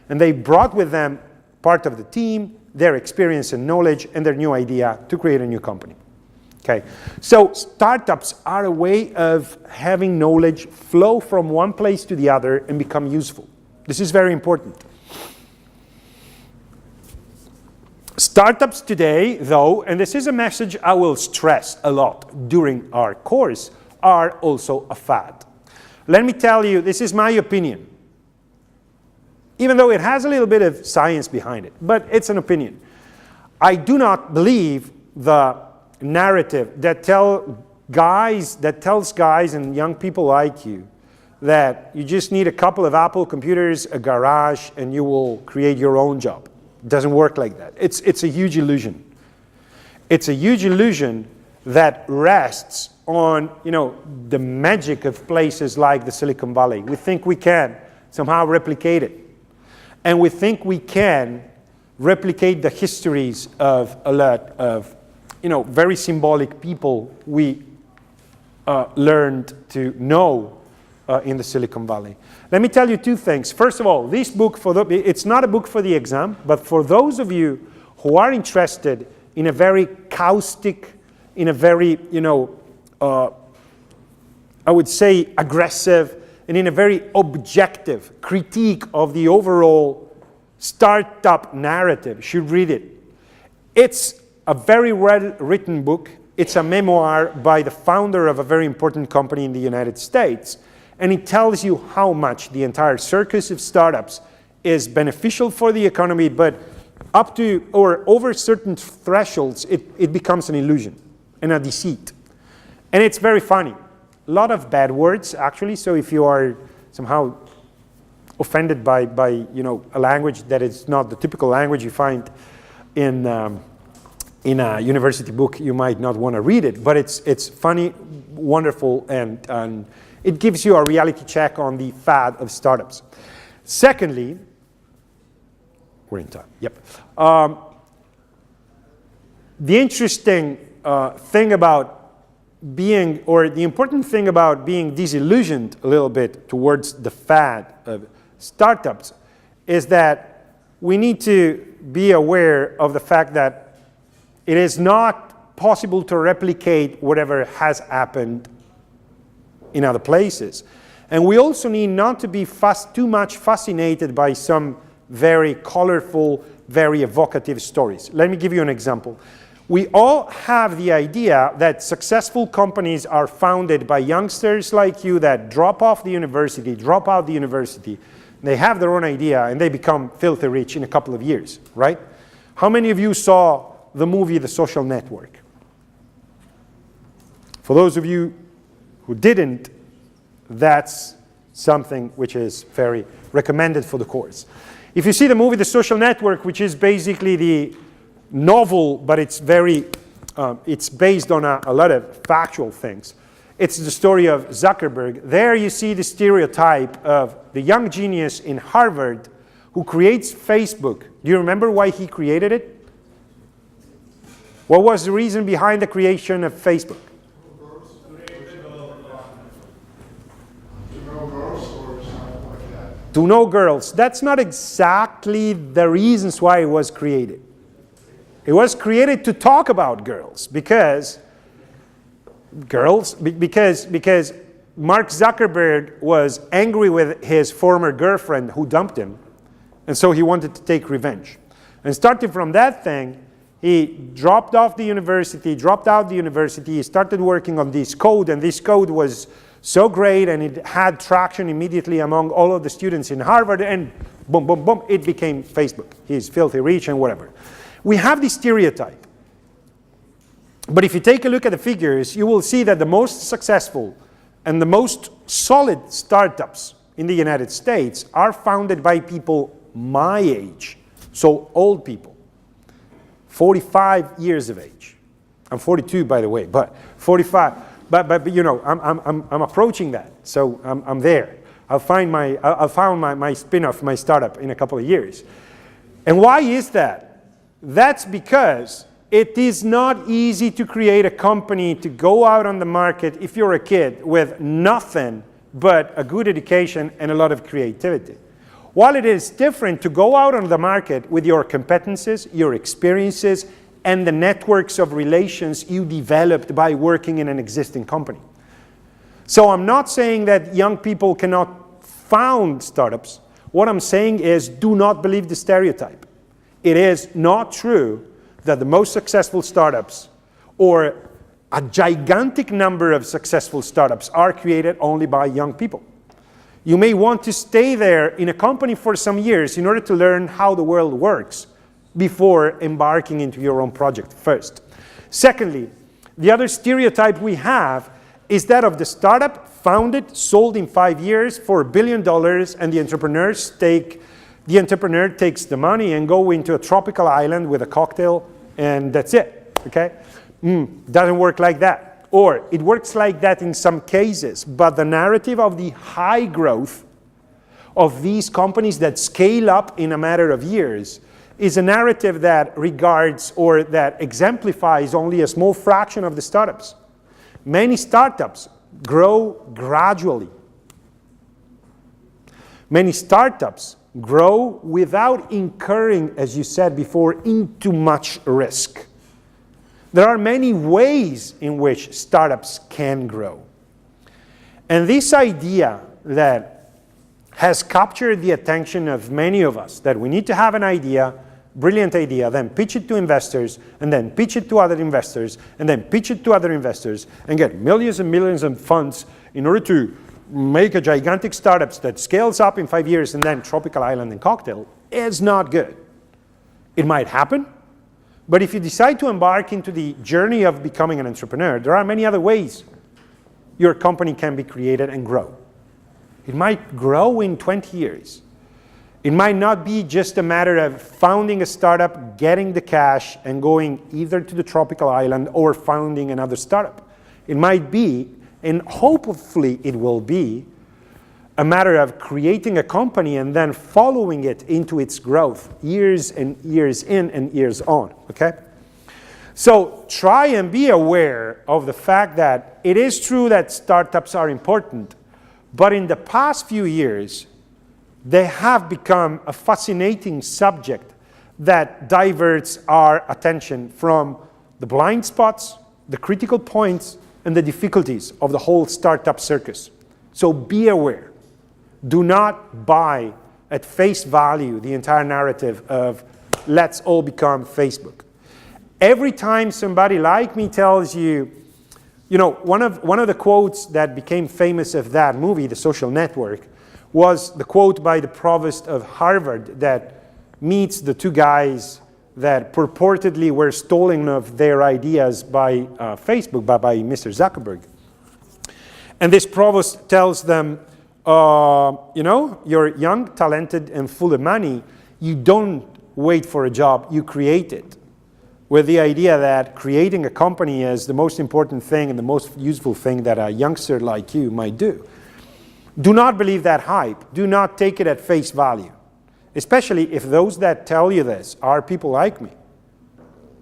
and they brought with them part of the team, their experience and knowledge, and their new idea to create a new company. Okay, so startups are a way of having knowledge flow from one place to the other and become useful. This is very important. Startups today, though, and this is a message I will stress a lot during our course, are also a fad. Let me tell you, this is my opinion, even though it has a little bit of science behind it, but it's an opinion. I do not believe the narrative that tells guys and young people like you that you just need a couple of Apple computers, a garage, and you will create your own job. It doesn't work like that. It's a huge illusion. It's a huge illusion that rests on, the magic of places like the Silicon Valley. We think we can somehow replicate it. And we think we can replicate the histories of a lot of, very symbolic people we learned to know in the Silicon Valley. Let me tell you two things. First of all, this book, it's not a book for the exam, but for those of you who are interested in a very caustic, in a very, I would say aggressive, and in a very objective critique of the overall startup narrative, should read it. It's a very well-written book. It's a memoir by the founder of a very important company in the United States. And it tells you how much the entire circus of startups is beneficial for the economy, but up to or over certain thresholds, it becomes an illusion and a deceit. And it's very funny. A lot of bad words, actually, so if you are somehow offended by a language that is not the typical language you find in a university book, you might not want to read it, but it's funny, wonderful, and it gives you a reality check on the fad of startups. Secondly, we're in time, yep. The interesting thing about being, or the important thing about being disillusioned a little bit towards the fad of startups is that we need to be aware of the fact that it is not possible to replicate whatever has happened in other places. And we also need not to be too much fascinated by some very colorful, very evocative stories. Let me give you an example. We all have the idea that successful companies are founded by youngsters like you that drop out the university, they have their own idea, and they become filthy rich in a couple of years, right? How many of you saw the movie The Social Network? For those of you who didn't, that's something which is very recommended for the course. If you see the movie The Social Network, which is basically the novel, but it's based on a lot of factual things. It's the story of Zuckerberg. There you see the stereotype of the young genius in Harvard who creates Facebook, do you remember why he created it? What was the reason behind the creation of Facebook? To know girls. That's not exactly the reasons why it was created. It was created to talk about girls because Mark Zuckerberg was angry with his former girlfriend who dumped him, and so he wanted to take revenge. And starting from that thing, he dropped out the university, he started working on this code, and this code was so great and it had traction immediately among all of the students in Harvard, and boom, boom, boom, it became Facebook. He's filthy rich and whatever. We have this stereotype. But if you take a look at the figures, you will see that the most successful and the most solid startups in the United States are founded by people my age, so old people, 45 years of age. I'm 42, by the way, but 45. But you know, I'm approaching that, so I'm there. I'll find my spin-off, my startup in a couple of years. And why is that? That's because it is not easy to create a company to go out on the market if you're a kid with nothing but a good education and a lot of creativity. While it is different to go out on the market with your competences, your experiences, and the networks of relations you developed by working in an existing company. So I'm not saying that young people cannot found startups. What I'm saying is do not believe the stereotype. It is not true that the most successful startups or a gigantic number of successful startups are created only by young people. You may want to stay there in a company for some years in order to learn how the world works before embarking into your own project first. Secondly, the other stereotype we have is that of the startup founded, sold in 5 years for $1 billion, and the entrepreneur takes the money and go into a tropical island with a cocktail, and that's it, okay? Doesn't work like that. Or it works like that in some cases, but the narrative of the high growth of these companies that scale up in a matter of years is a narrative that regards or that exemplifies only a small fraction of the startups. Many startups grow gradually. Many startups grow without incurring, as you said before, into much risk. There are many ways in which startups can grow. And this idea that has captured the attention of many of us, that we need to have an idea, brilliant idea, then pitch it to investors, and then pitch it to other investors, and then pitch it to other investors, and get millions and millions of funds in order to make a gigantic startup that scales up in 5 years and then tropical island and cocktail, is not good. It might happen, but if you decide to embark into the journey of becoming an entrepreneur, there are many other ways your company can be created and grow. It might grow in 20 years. It might not be just a matter of founding a startup, getting the cash, and going either to the tropical island or founding another startup. It might be, and hopefully it will be, a matter of creating a company and then following it into its growth, years and years in and years on, okay? So try and be aware of the fact that it is true that startups are important, but in the past few years, they have become a fascinating subject that diverts our attention from the blind spots, the critical points, and the difficulties of the whole startup circus. So be aware. Do not buy at face value the entire narrative of let's all become Facebook. Every time somebody like me tells you, you know, one of the quotes that became famous of that movie, The Social Network, was the quote by the provost of Harvard that meets the two guys that purportedly were stolen of their ideas by Facebook, by Mr. Zuckerberg. And this provost tells them, you know, you're young, talented, and full of money. You don't wait for a job, you create it. With the idea that creating a company is the most important thing and the most useful thing that a youngster like you might do. Do not believe that hype. Do not take it at face value. especially if those that tell you this are people like me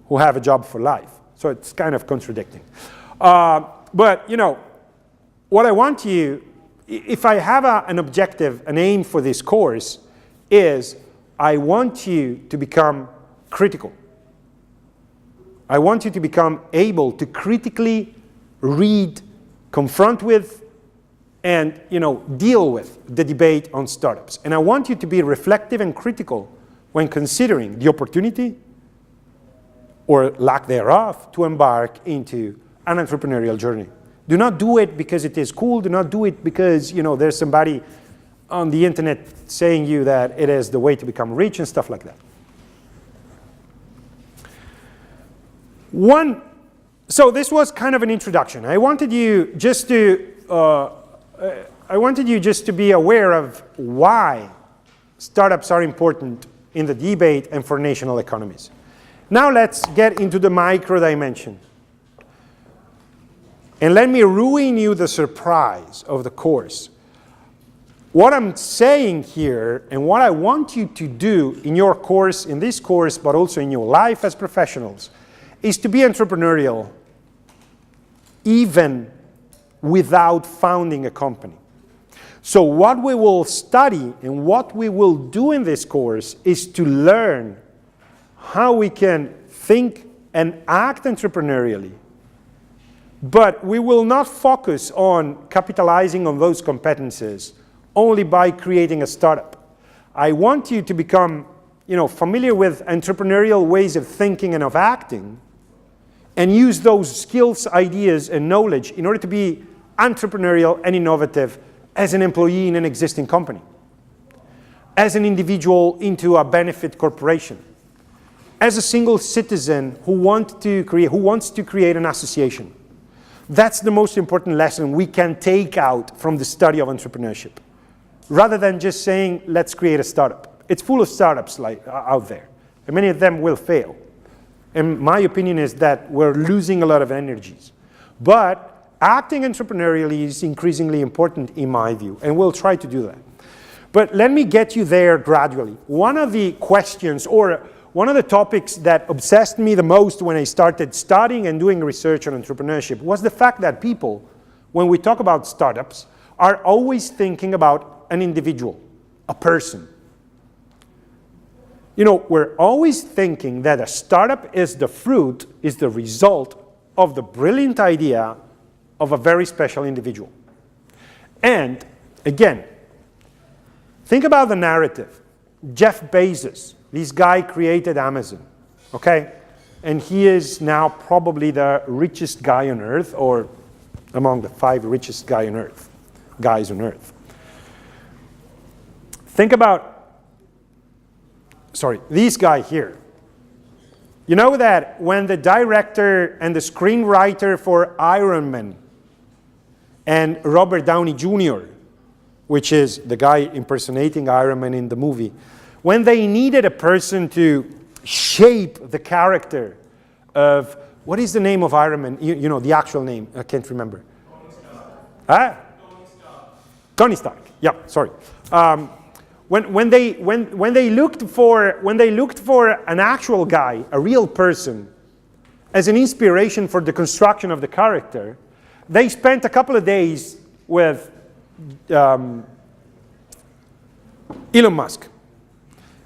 who have a job for life. So it's kind of contradicting. But, you know, what I want you, if I have an objective, an aim for this course, is I want you to become critical. I want you to become able to critically read, confront with, and, you know, deal with the debate on startups. And I want you to be reflective and critical when considering the opportunity or lack thereof to embark into an entrepreneurial journey. Do not do it because it is cool. Do not do it because, you know, there's somebody on the internet saying you that it is the way to become rich and stuff like that. So this was kind of an introduction. I wanted you just to be aware of why startups are important in the debate and for national economies. Now let's get into the micro dimension. And let me ruin you the surprise of the course. What I'm saying here and what I want you to do in your course, in this course, but also in your life as professionals, is to be entrepreneurial even without founding a company. So what we will study and what we will do in this course is to learn how we can think and act entrepreneurially. But we will not focus on capitalizing on those competences only by creating a startup. I want you to become, you know, familiar with entrepreneurial ways of thinking and of acting, and use those skills, ideas, and knowledge in order to be entrepreneurial and innovative as an employee in an existing company, as an individual into a benefit corporation, as a single citizen who wants to create an association. That's the most important lesson we can take out from the study of entrepreneurship, rather than just saying, let's create a startup. It's full of startups out there, and many of them will fail. And my opinion is that we're losing a lot of energies. But acting entrepreneurially is increasingly important in my view, and we'll try to do that. But let me get you there gradually. One of the questions, or one of the topics that obsessed me the most when I started studying and doing research on entrepreneurship was the fact that people, when we talk about startups, are always thinking about an individual, a person. You know, we're always thinking that a startup is the fruit, is the result of the brilliant idea of a very special individual. And again, think about the narrative. Jeff Bezos, this guy created Amazon, okay? And he is now probably the richest guy on earth, or among the 5 richest guys on earth. Think about, this guy here. You know that when the director and the screenwriter for Iron Man and Robert Downey Jr., which is the guy impersonating Iron Man in the movie, when they needed a person to shape the character of, what is the name of Iron Man? You know, the actual name, I can't remember. Tony Stark. Yeah, sorry. When they looked for an actual guy, a real person, as an inspiration for the construction of the character, they spent a couple of days with Elon Musk,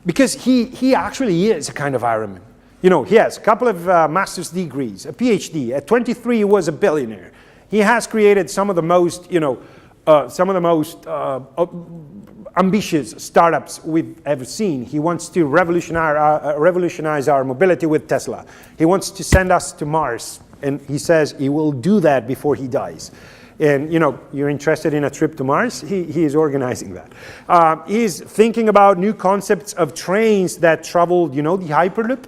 because he actually is a kind of Iron Man. You know, he has a couple of master's degrees, a PhD. At 23, he was a billionaire. He has created some of the most, ambitious startups we've ever seen. He wants to revolutionize our mobility with Tesla. He wants to send us to Mars, and he says he will do that before he dies. And you know, you're interested in a trip to Mars? He is organizing that. He's thinking about new concepts of trains that travel, you know, the Hyperloop?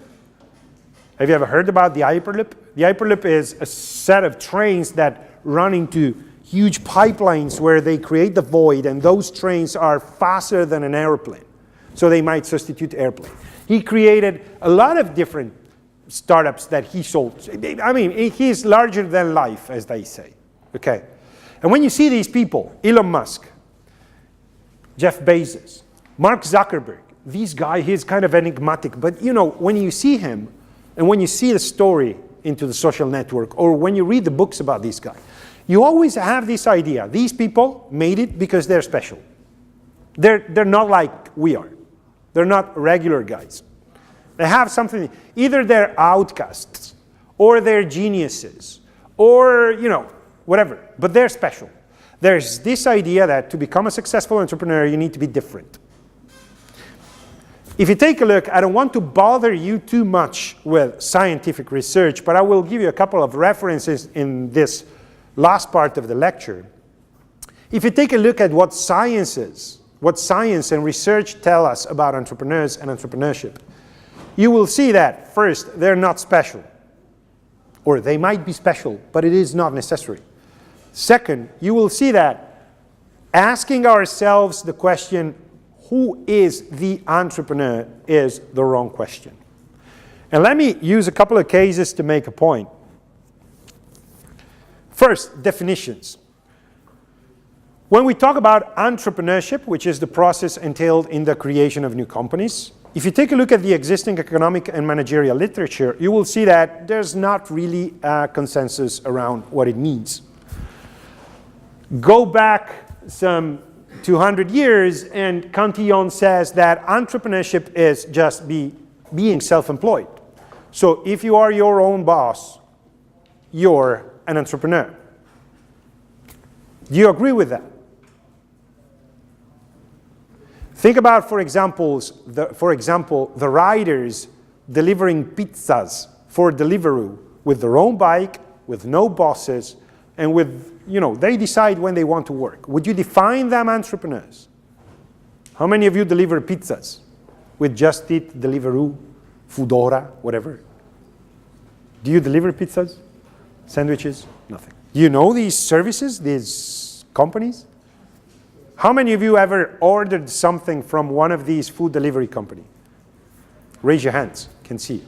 Have you ever heard about the Hyperloop? The Hyperloop is a set of trains that run into huge pipelines where they create the void, and those trains are faster than an airplane. So they might substitute airplane. He created a lot of different startups that he sold. I mean, he's larger than life, as they say. Okay. And when you see these people, Elon Musk, Jeff Bezos, Mark Zuckerberg, this guy, he's kind of enigmatic. But you know, when you see him, and when you see the story into the social network, or when you read the books about this guy, you always have this idea. These people made it because they're special. They're not like we are. They're not regular guys. They have something, either they're outcasts, or they're geniuses, or, you know, whatever, but they're special. There's this idea that to become a successful entrepreneur, you need to be different. If you take a look, I don't want to bother you too much with scientific research, but I will give you a couple of references in this last part of the lecture. If you take a look at what science and research tell us about entrepreneurs and entrepreneurship, you will see that, first, they're not special. Or they might be special, but it is not necessary. Second, you will see that asking ourselves the question, who is the entrepreneur, is the wrong question. And let me use a couple of cases to make a point. First, definitions. When we talk about entrepreneurship, which is the process entailed in the creation of new companies, if you take a look at the existing economic and managerial literature, you will see that there's not really a consensus around what it means. Go back some 200 years, and Cantillon says that entrepreneurship is just being self-employed. So if you are your own boss, you're an entrepreneur. Do you agree with that? Think about, for example, the riders delivering pizzas for Deliveroo with their own bike, with no bosses, and with, you know, they decide when they want to work. Would you define them entrepreneurs? How many of you deliver pizzas with Just Eat, Deliveroo, Foodora, whatever? Do you deliver pizzas? Sandwiches? Nothing. Do you know these services, these companies? How many of you ever ordered something from one of these food delivery companies? Raise your hands, can see you.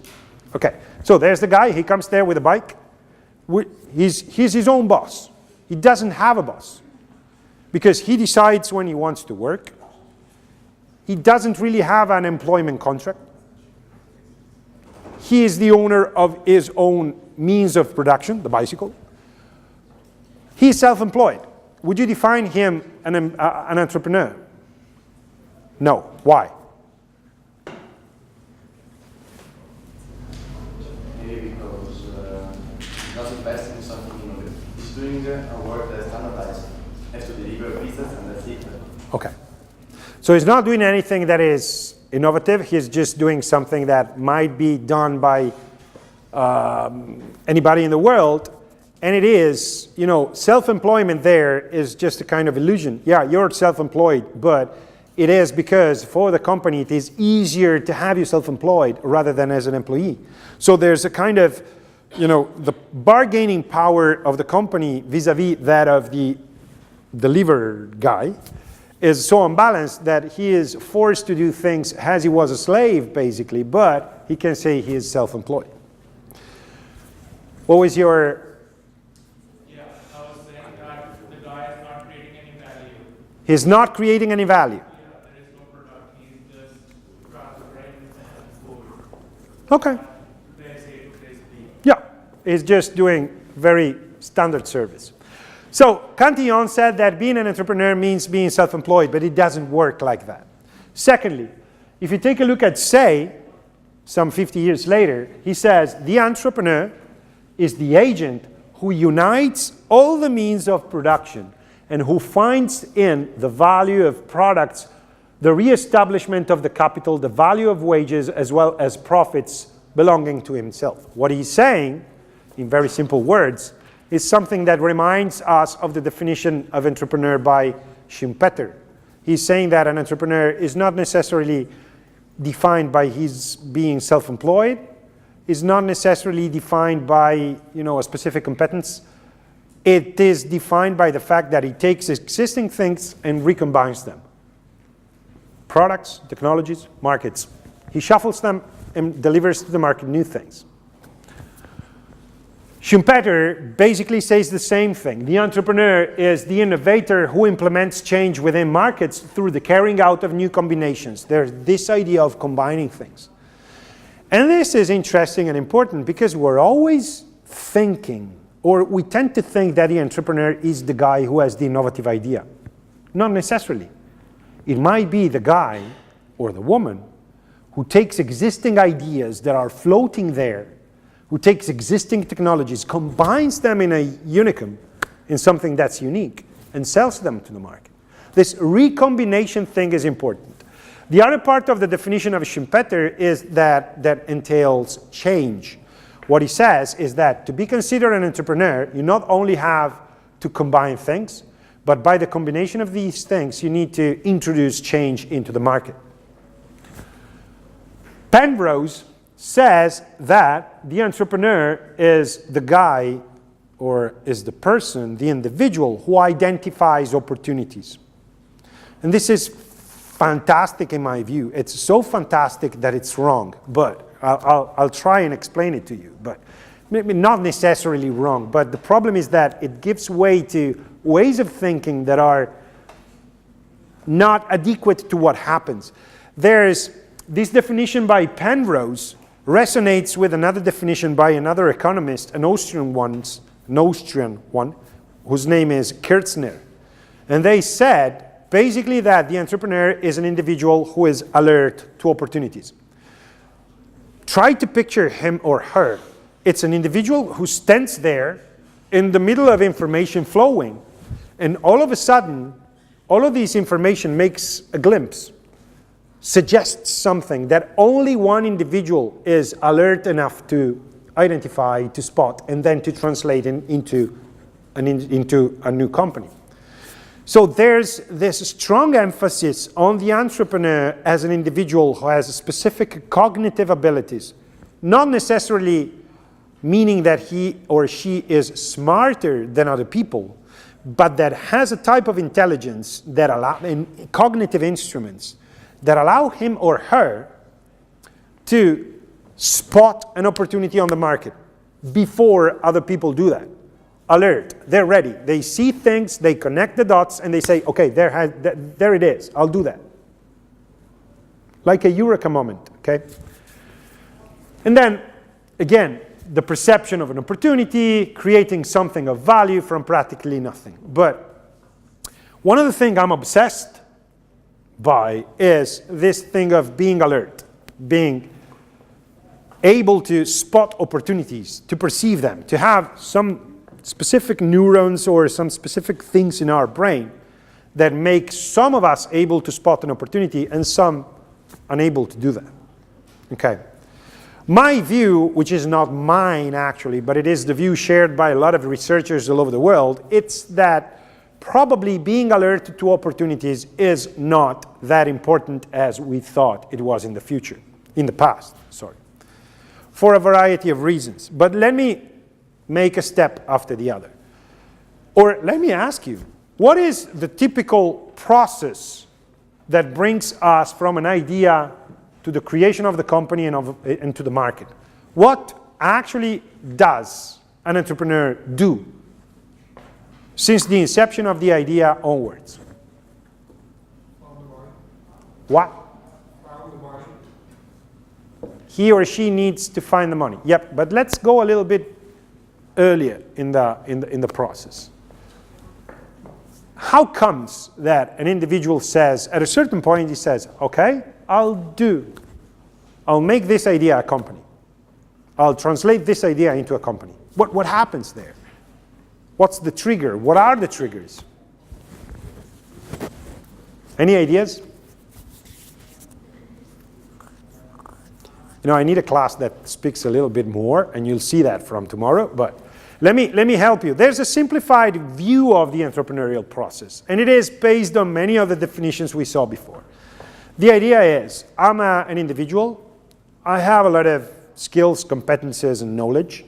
Okay, so there's the guy, he comes there with a bike. He's his own boss. He doesn't have a boss because he decides when he wants to work. He doesn't really have an employment contract. He is the owner of his own means of production, the bicycle. He's self-employed. Would you define him an entrepreneur? No. Why? Maybe because he doesn't invest in something innovative. He's doing a work that is standardized. Has to deliver pizzas and that's it. Okay. So he's not doing anything that is innovative. He's just doing something that might be done by anybody in the world. And it is, you know, self-employment there is just a kind of illusion. Yeah, you're self-employed, but it is because for the company it is easier to have you self-employed rather than as an employee. So there's a kind of, you know, the bargaining power of the company vis-a-vis that of the deliverer guy is so unbalanced that he is forced to do things as he was a slave, basically, but he can say he is self-employed. What was your... He's not creating any value. Yeah, there is no product. He's just transferring food. Okay. Place A to place B. Yeah, he's just doing very standard service. So Cantillon said that being an entrepreneur means being self-employed, but it doesn't work like that. Secondly, if you take a look at Say, some 50 years later, he says the entrepreneur is the agent who unites all the means of production and who finds in the value of products, the reestablishment of the capital, the value of wages, as well as profits belonging to himself. What he's saying, in very simple words, is something that reminds us of the definition of entrepreneur by Schumpeter. He's saying that an entrepreneur is not necessarily defined by his being self-employed, is not necessarily defined by, you know, a specific competence. It is defined by the fact that he takes existing things and recombines them. Products, technologies, markets. He shuffles them and delivers to the market new things. Schumpeter basically says the same thing. The entrepreneur is the innovator who implements change within markets through the carrying out of new combinations. There's this idea of combining things. And this is interesting and important because we're always thinking, or we tend to think that the entrepreneur is the guy who has the innovative idea. Not necessarily. It might be the guy or the woman who takes existing ideas that are floating there, who takes existing technologies, combines them in a unicum, in something that's unique, and sells them to the market. This recombination thing is important. The other part of the definition of Schumpeter is that entails change. What he says is that to be considered an entrepreneur, you not only have to combine things, but by the combination of these things, you need to introduce change into the market. Penrose says that the entrepreneur is the guy, or is the person, the individual, who identifies opportunities. And this is fantastic in my view. It's so fantastic that it's wrong, but I'll try and explain it to you. But maybe not necessarily wrong, but the problem is that it gives way to ways of thinking that are not adequate to what happens. There's this definition by Penrose resonates with another definition by another economist, an Austrian one, whose name is Kirchner. And they said basically that the entrepreneur is an individual who is alert to opportunities. Try to picture him or her. It's an individual who stands there in the middle of information flowing, and all of a sudden, all of this information makes a glimpse, suggests something that only one individual is alert enough to identify, to spot, and then to translate into a new company. So there's this strong emphasis on the entrepreneur as an individual who has specific cognitive abilities, not necessarily meaning that he or she is smarter than other people, but that has a type of intelligence that and cognitive instruments that allow him or her to spot an opportunity on the market before other people do that. Alert, they're ready. They see things, they connect the dots, and they say, okay, there it is, I'll do that. Like a eureka moment, okay? And then, again, the perception of an opportunity, creating something of value from practically nothing. But one of the things I'm obsessed by is this thing of being alert, being able to spot opportunities, to perceive them, to have some specific neurons or some specific things in our brain that make some of us able to spot an opportunity and some unable to do that. Okay. My view, which is not mine actually, but it is the view shared by a lot of researchers all over the world, it's that probably being alert to opportunities is not that important as we thought it was in the past, for a variety of reasons. But let me make a step after the other. Or let me ask you, what is the typical process that brings us from an idea to the creation of the company and to the market? What actually does an entrepreneur do since the inception of the idea onwards? What? He or she needs to find the money. Yep, but let's go a little bit earlier in the process. How comes that an individual says, at a certain point he says, okay, I'll make this idea a company. I'll translate this idea into a company. What happens there? What's the trigger? What are the triggers? Any ideas? You know, I need a class that speaks a little bit more, and you'll see that from tomorrow, but let me help you. There's a simplified view of the entrepreneurial process, and it is based on many of the definitions we saw before. The idea is, I'm an individual. I have a lot of skills, competences, and knowledge.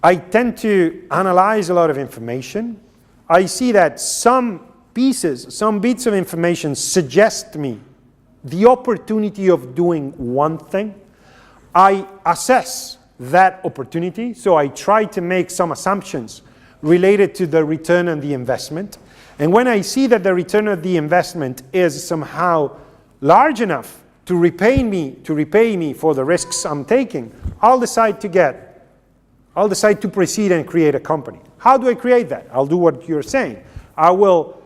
I tend to analyze a lot of information. I see that some bits of information suggest me the opportunity of doing one thing. I assess that opportunity. So I try to make some assumptions related to the return on the investment. And when I see that the return of the investment is somehow large enough to repay me for the risks I'm taking, I'll decide to proceed and create a company. How do I create that? I'll do what you're saying. I will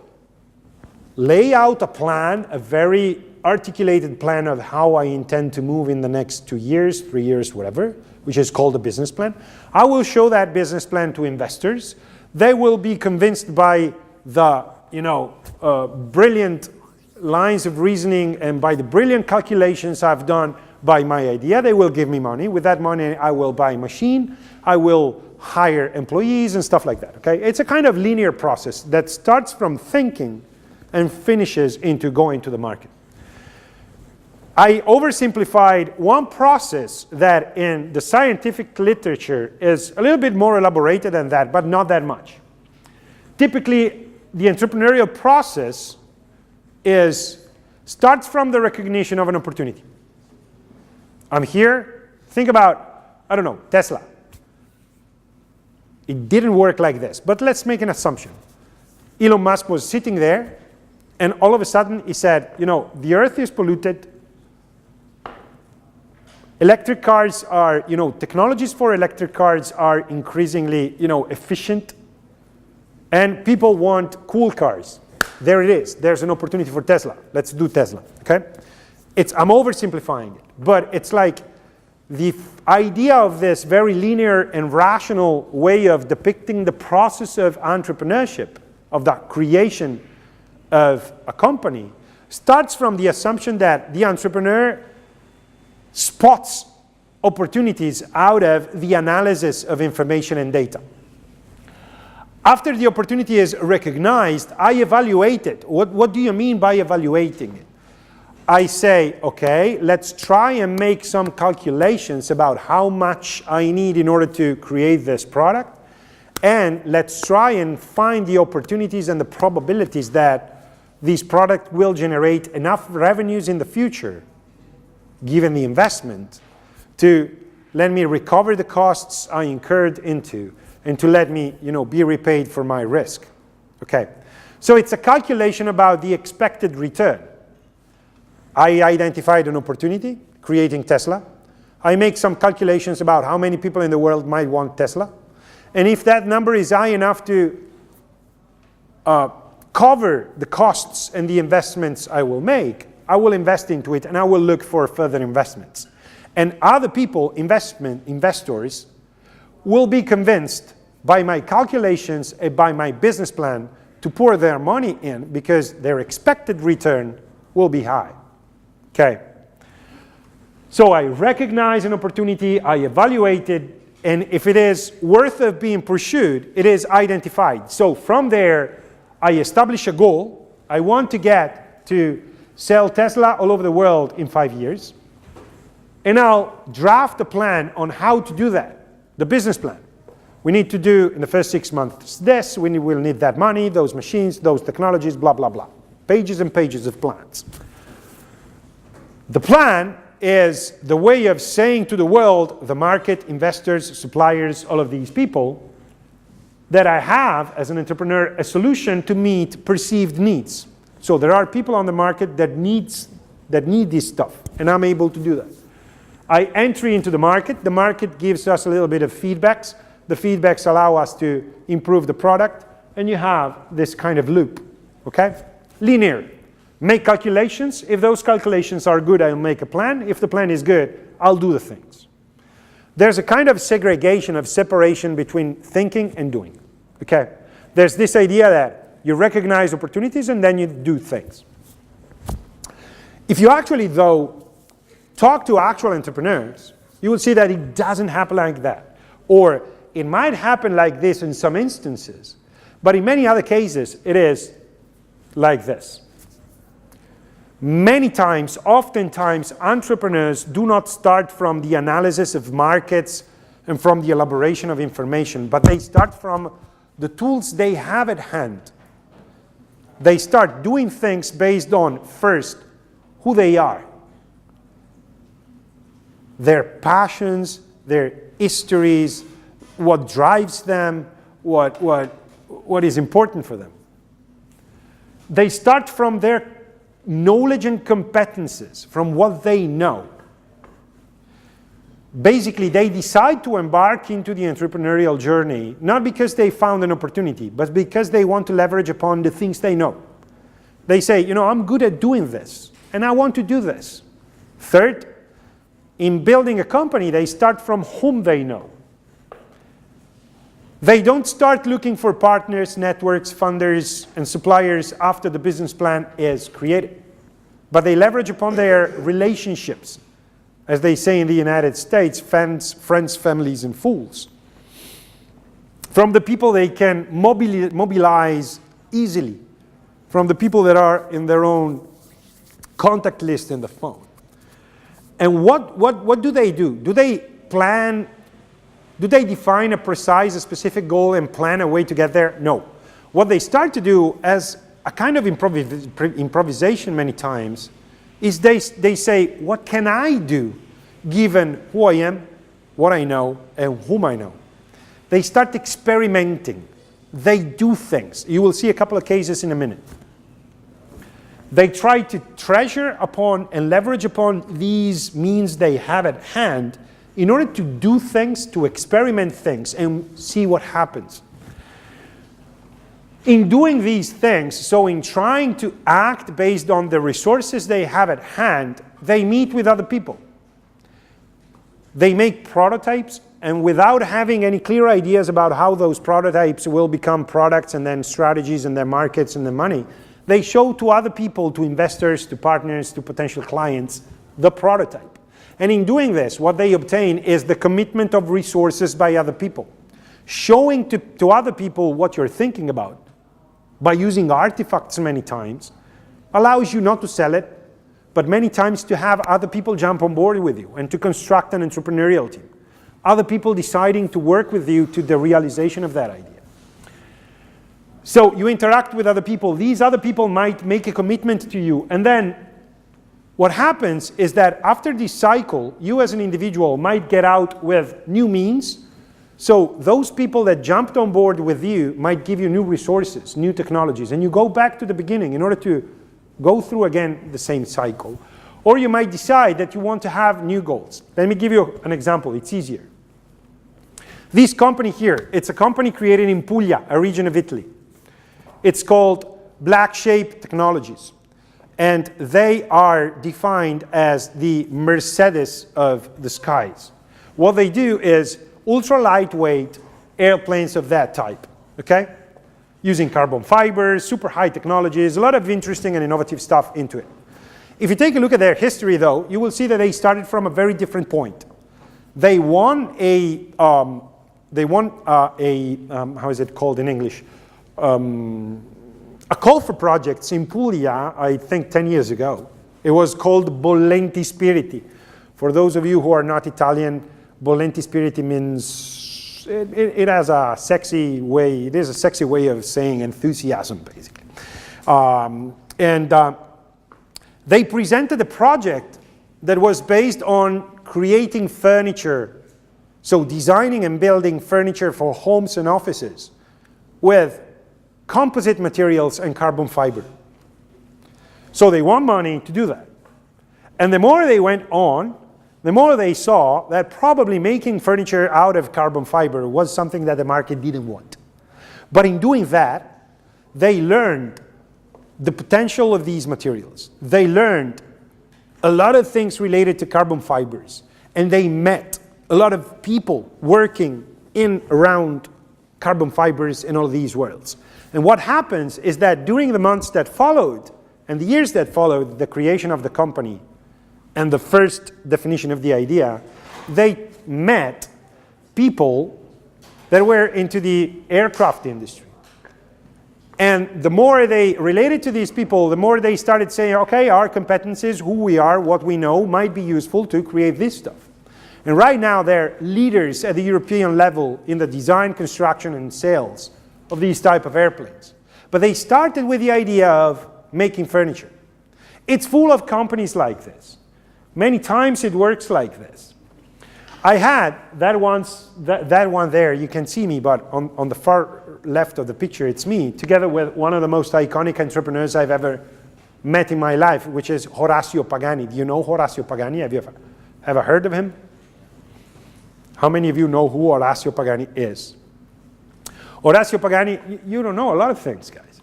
lay out a plan, a very articulated plan of how I intend to move in the next 2 years, 3 years, whatever, which is called a business plan. I will show that business plan to investors. They will be convinced by the brilliant lines of reasoning and by the brilliant calculations I've done by my idea. They will give me money. With that money, I will buy a machine. I will hire employees and stuff like that. Okay, it's a kind of linear process that starts from thinking and finishes into going to the market. I oversimplified one process that in the scientific literature is a little bit more elaborated than that, but not that much. Typically, the entrepreneurial process starts from the recognition of an opportunity. I'm here, think about, I don't know, Tesla. It didn't work like this, but let's make an assumption. Elon Musk was sitting there, and all of a sudden he said, the earth is polluted. Electric cars are, technologies for electric cars are increasingly, efficient. And people want cool cars. There it is. There's an opportunity for Tesla. Let's do Tesla, okay? I'm oversimplifying it, but it's like the idea of this very linear and rational way of depicting the process of entrepreneurship, of the creation of a company, starts from the assumption that the entrepreneur spots opportunities out of the analysis of information and data. After the opportunity is recognized, I evaluate it. What do you mean by evaluating it? I say, okay, let's try and make some calculations about how much I need in order to create this product, and let's try and find the opportunities and the probabilities that this product will generate enough revenues in the future, given the investment, to let me recover the costs I incurred into, and to let me, be repaid for my risk. Okay, so it's a calculation about the expected return. I identified an opportunity, creating Tesla. I make some calculations about how many people in the world might want Tesla. And if that number is high enough to cover the costs and the investments I will make, I will invest into it and I will look for further investments. And other people, investors, will be convinced by my calculations and by my business plan to pour their money in because their expected return will be high. Okay. So I recognize an opportunity, I evaluate it, and if it is worth of being pursued, it is identified. So from there, I establish a goal. I want to get to sell Tesla all over the world in 5 years. And I'll draft a plan on how to do that, the business plan. We need to do in the first 6 months this, we will need that money, those machines, those technologies, blah, blah, blah. Pages and pages of plans. The plan is the way of saying to the world, the market, investors, suppliers, all of these people, that I have, as an entrepreneur, a solution to meet perceived needs. So there are people on the market that need this stuff, and I'm able to do that. I enter into the market gives us a little bit of feedbacks. The feedbacks allow us to improve the product, and you have this kind of loop, okay? Linear. Make calculations. If those calculations are good, I'll make a plan. If the plan is good, I'll do the things. There's a kind of segregation, of separation between thinking and doing, okay? There's this idea that you recognize opportunities and then you do things. If you actually, though, talk to actual entrepreneurs, you will see that it doesn't happen like that. Or it might happen like this in some instances, but in many other cases, it is like this. Many times, oftentimes, entrepreneurs do not start from the analysis of markets and from the elaboration of information, but they start from the tools they have at hand. They start doing things based on, first, who they are, their passions, their histories, what drives them, what is important for them. They start from their knowledge and competences, from what they know. Basically, they decide to embark into the entrepreneurial journey, not because they found an opportunity, but because they want to leverage upon the things they know. They say, you know, I'm good at doing this, and I want to do this. Third, in building a company, they start from whom they know. They don't start looking for partners, networks, funders, and suppliers after the business plan is created. But they leverage upon their relationships. As they say in the United States, friends, families, and fools. From the people they can mobilize easily. From the people that are in their own contact list in the phone. And what do they do? Do they plan? Do they define a specific goal and plan a way to get there? No. What they start to do as a kind of improvisation many times is they say, what can I do given who I am, what I know, and whom I know? They start experimenting. They do things. You will see a couple of cases in a minute. They try to treasure upon and leverage upon these means they have at hand in order to do things, to experiment things, and see what happens. In doing these things, so in trying to act based on the resources they have at hand, they meet with other people. They make prototypes, and without having any clear ideas about how those prototypes will become products and then strategies and then markets and then money, they show to other people, to investors, to partners, to potential clients, the prototype. And in doing this, what they obtain is the commitment of resources by other people. Showing to other people what you're thinking about by using artifacts many times allows you not to sell it, but many times to have other people jump on board with you and to construct an entrepreneurial team. Other people deciding to work with you to the realization of that idea. So you interact with other people. These other people might make a commitment to you, and then what happens is that after this cycle, you as an individual might get out with new means. So those people that jumped on board with you might give you new resources, new technologies, and you go back to the beginning in order to go through again the same cycle. Or you might decide that you want to have new goals. Let me give you an example, it's easier. This company here, it's a company created in Puglia, a region of Italy. It's called Black Shape Technologies. And they are defined as the Mercedes of the skies. What they do is ultra lightweight airplanes of that type, okay? Using carbon fibers, super high technologies, a lot of interesting and innovative stuff into it. If you take a look at their history though, you will see that they started from a very different point. They won how is it called in English? A call for projects in Puglia, I think 10 years ago. It was called Bollenti Spiriti. For those of you who are not Italian, Bollenti Spiriti means, it has a sexy way, it is a sexy way of saying enthusiasm, basically. They presented a project that was based on creating furniture, so designing and building furniture for homes and offices with composite materials and carbon fiber. So they want money to do that. And the more they went on, the more they saw that probably making furniture out of carbon fiber was something that the market didn't want. But in doing that, they learned the potential of these materials. They learned a lot of things related to carbon fibers. And they met a lot of people working in around carbon fibers in all these worlds. And what happens is that during the months that followed, and the years that followed the creation of the company, and the first definition of the idea, they met people that were into the aircraft industry. And the more they related to these people, the more they started saying, okay, our competencies, who we are, what we know, might be useful to create this stuff. And right now, they're leaders at the European level in the design, construction, and sales of these type of airplanes. But they started with the idea of making furniture. It's full of companies like this. Many times it works like this. I had that one there, you can see me, but on the far left of the picture, it's me, together with one of the most iconic entrepreneurs I've ever met in my life, which is Horacio Pagani. Do you know Horacio Pagani? Have you ever heard of him? How many of you know who Horacio Pagani is? Horacio Pagani, you don't know a lot of things, guys.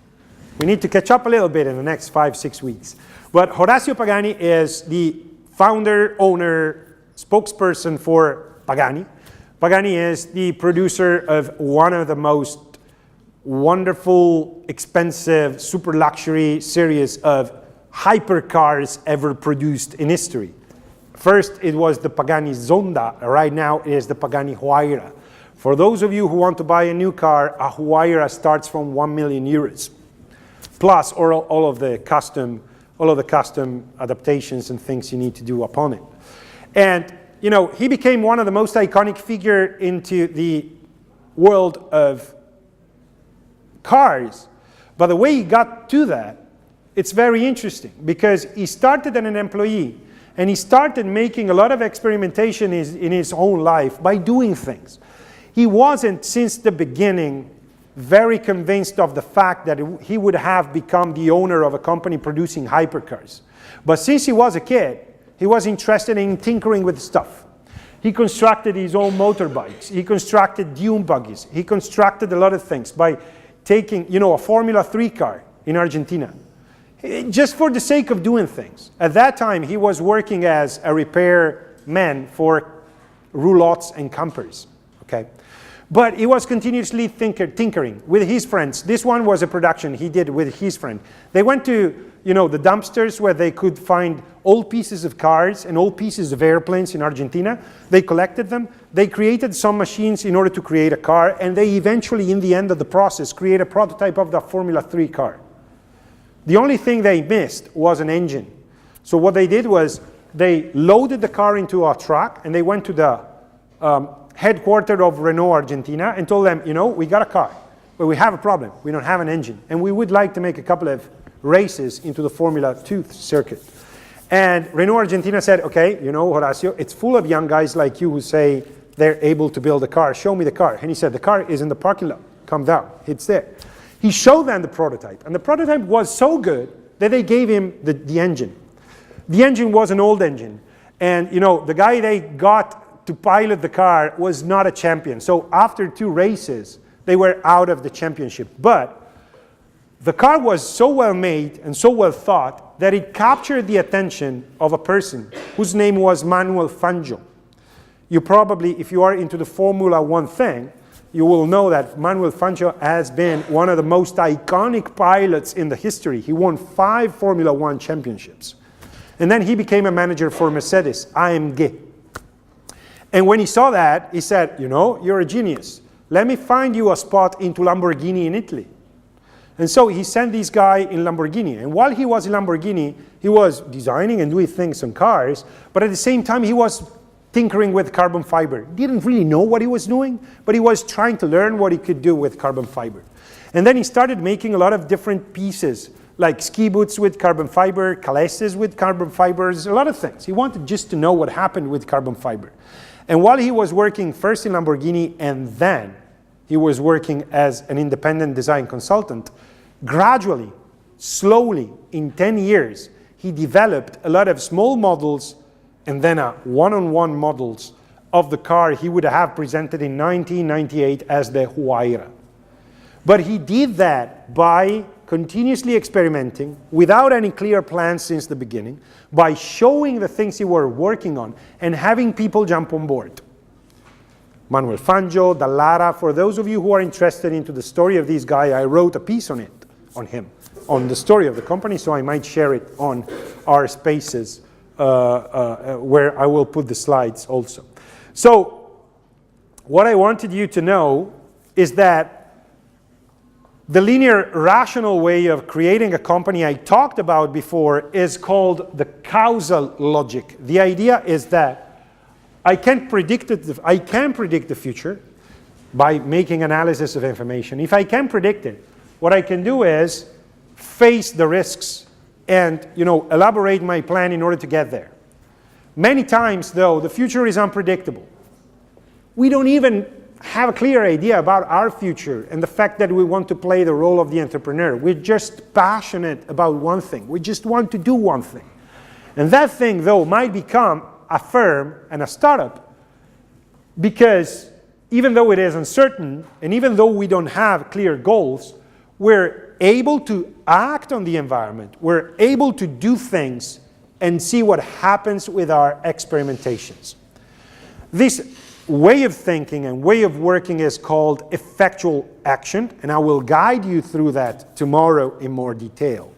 We need to catch up a little bit in the next 5-6 weeks. But Horacio Pagani is the founder, owner, spokesperson for Pagani. Pagani is the producer of one of the most wonderful, expensive, super luxury series of hypercars ever produced in history. First, it was the Pagani Zonda. Right now, it is the Pagani Huayra. For those of you who want to buy a new car, a Huayra starts from 1 million euros, plus all of the custom adaptations and things you need to do upon it. And you know, he became one of the most iconic figure into the world of cars. But the way he got to that, it's very interesting, because he started as an employee and he started making a lot of experimentation in his own life by doing things. He wasn't, since the beginning, very convinced of the fact that he would have become the owner of a company producing hypercars. But since he was a kid, he was interested in tinkering with stuff. He constructed his own motorbikes. He constructed dune buggies. He constructed a lot of things by taking, you know, a Formula 3 car in Argentina, just for the sake of doing things. At that time, he was working as a repairman for roulottes and campers, okay? But he was continuously tinkering with his friends. This one was a production he did with his friend. They went to, you know, the dumpsters where they could find old pieces of cars and old pieces of airplanes in Argentina. They collected them. They created some machines in order to create a car, and they eventually, in the end of the process, create a prototype of the Formula 3 car. The only thing they missed was an engine. So what they did was they loaded the car into a truck, and they went to the headquarters of Renault Argentina and told them, you know, we got a car, but we have a problem. We don't have an engine, and we would like to make a couple of races into the Formula 2 circuit. And Renault Argentina said, okay, you know, Horacio, it's full of young guys like you who say they're able to build a car. Show me the car. And he said, the car is in the parking lot. Come down. It's there. He showed them the prototype, and the prototype was so good that they gave him the engine. The engine was an old engine, and you know, the guy they got to pilot the car was not a champion. So after 2 races, they were out of the championship. But the car was so well made and so well thought that it captured the attention of a person whose name was Manuel Fangio. You probably, if you are into the Formula 1 thing, you will know that Manuel Fangio has been one of the most iconic pilots in the history. He won 5 Formula 1 championships. And then he became a manager for Mercedes, AMG. And when he saw that, he said, you know, you're a genius. Let me find you a spot into Lamborghini in Italy. And so he sent this guy in Lamborghini. And while he was in Lamborghini, he was designing and doing things on cars, but at the same time, he was tinkering with carbon fiber. Didn't really know what he was doing, but he was trying to learn what he could do with carbon fiber. And then he started making a lot of different pieces, like ski boots with carbon fiber, calesses with carbon fibers, a lot of things. He wanted just to know what happened with carbon fiber. And while he was working first in Lamborghini and then he was working as an independent design consultant, gradually, slowly, in 10 years, he developed a lot of small models and then a one-on-one models of the car he would have presented in 1998 as the Huayra. But he did that by continuously experimenting without any clear plans since the beginning, by showing the things he were working on and having people jump on board. Manuel Fangio, Dallara, for those of you who are interested into the story of this guy, I wrote a piece on him, on the story of the company, so I might share it on our spaces where I will put the slides also. So what I wanted you to know is that the linear rational way of creating a company I talked about before is called the causal logic. The idea is that I can predict the future by making analysis of information. If I can predict it, what I can do is face the risks and, you know, elaborate my plan in order to get there. Many times, though, the future is unpredictable. We don't even have a clear idea about our future and the fact that we want to play the role of the entrepreneur. We're just passionate about one thing. We just want to do one thing. And that thing, though, might become a firm and a startup, because even though it is uncertain, and even though we don't have clear goals, we're able to act on the environment. We're able to do things and see what happens with our experimentations. This way of thinking and way of working is called effectual action, and I will guide you through that tomorrow in more detail.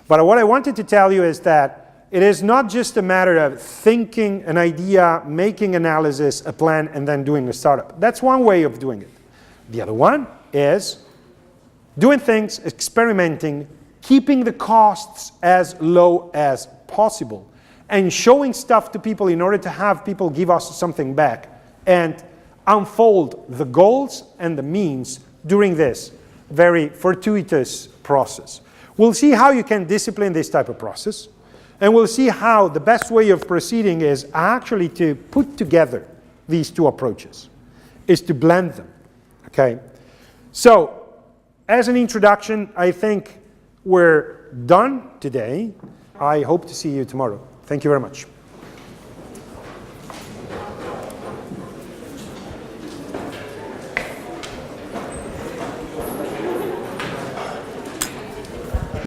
But what I wanted to tell you is that it is not just a matter of thinking an idea, making analysis, a plan, and then doing a startup. That's one way of doing it. The other one is doing things, experimenting, keeping the costs as low as possible, and showing stuff to people in order to have people give us something back, and unfold the goals and the means during this very fortuitous process. We'll see how you can discipline this type of process, and we'll see how the best way of proceeding is actually to put together these two approaches, is to blend them, okay? So, as an introduction, I think we're done today. I hope to see you tomorrow. Thank you very much.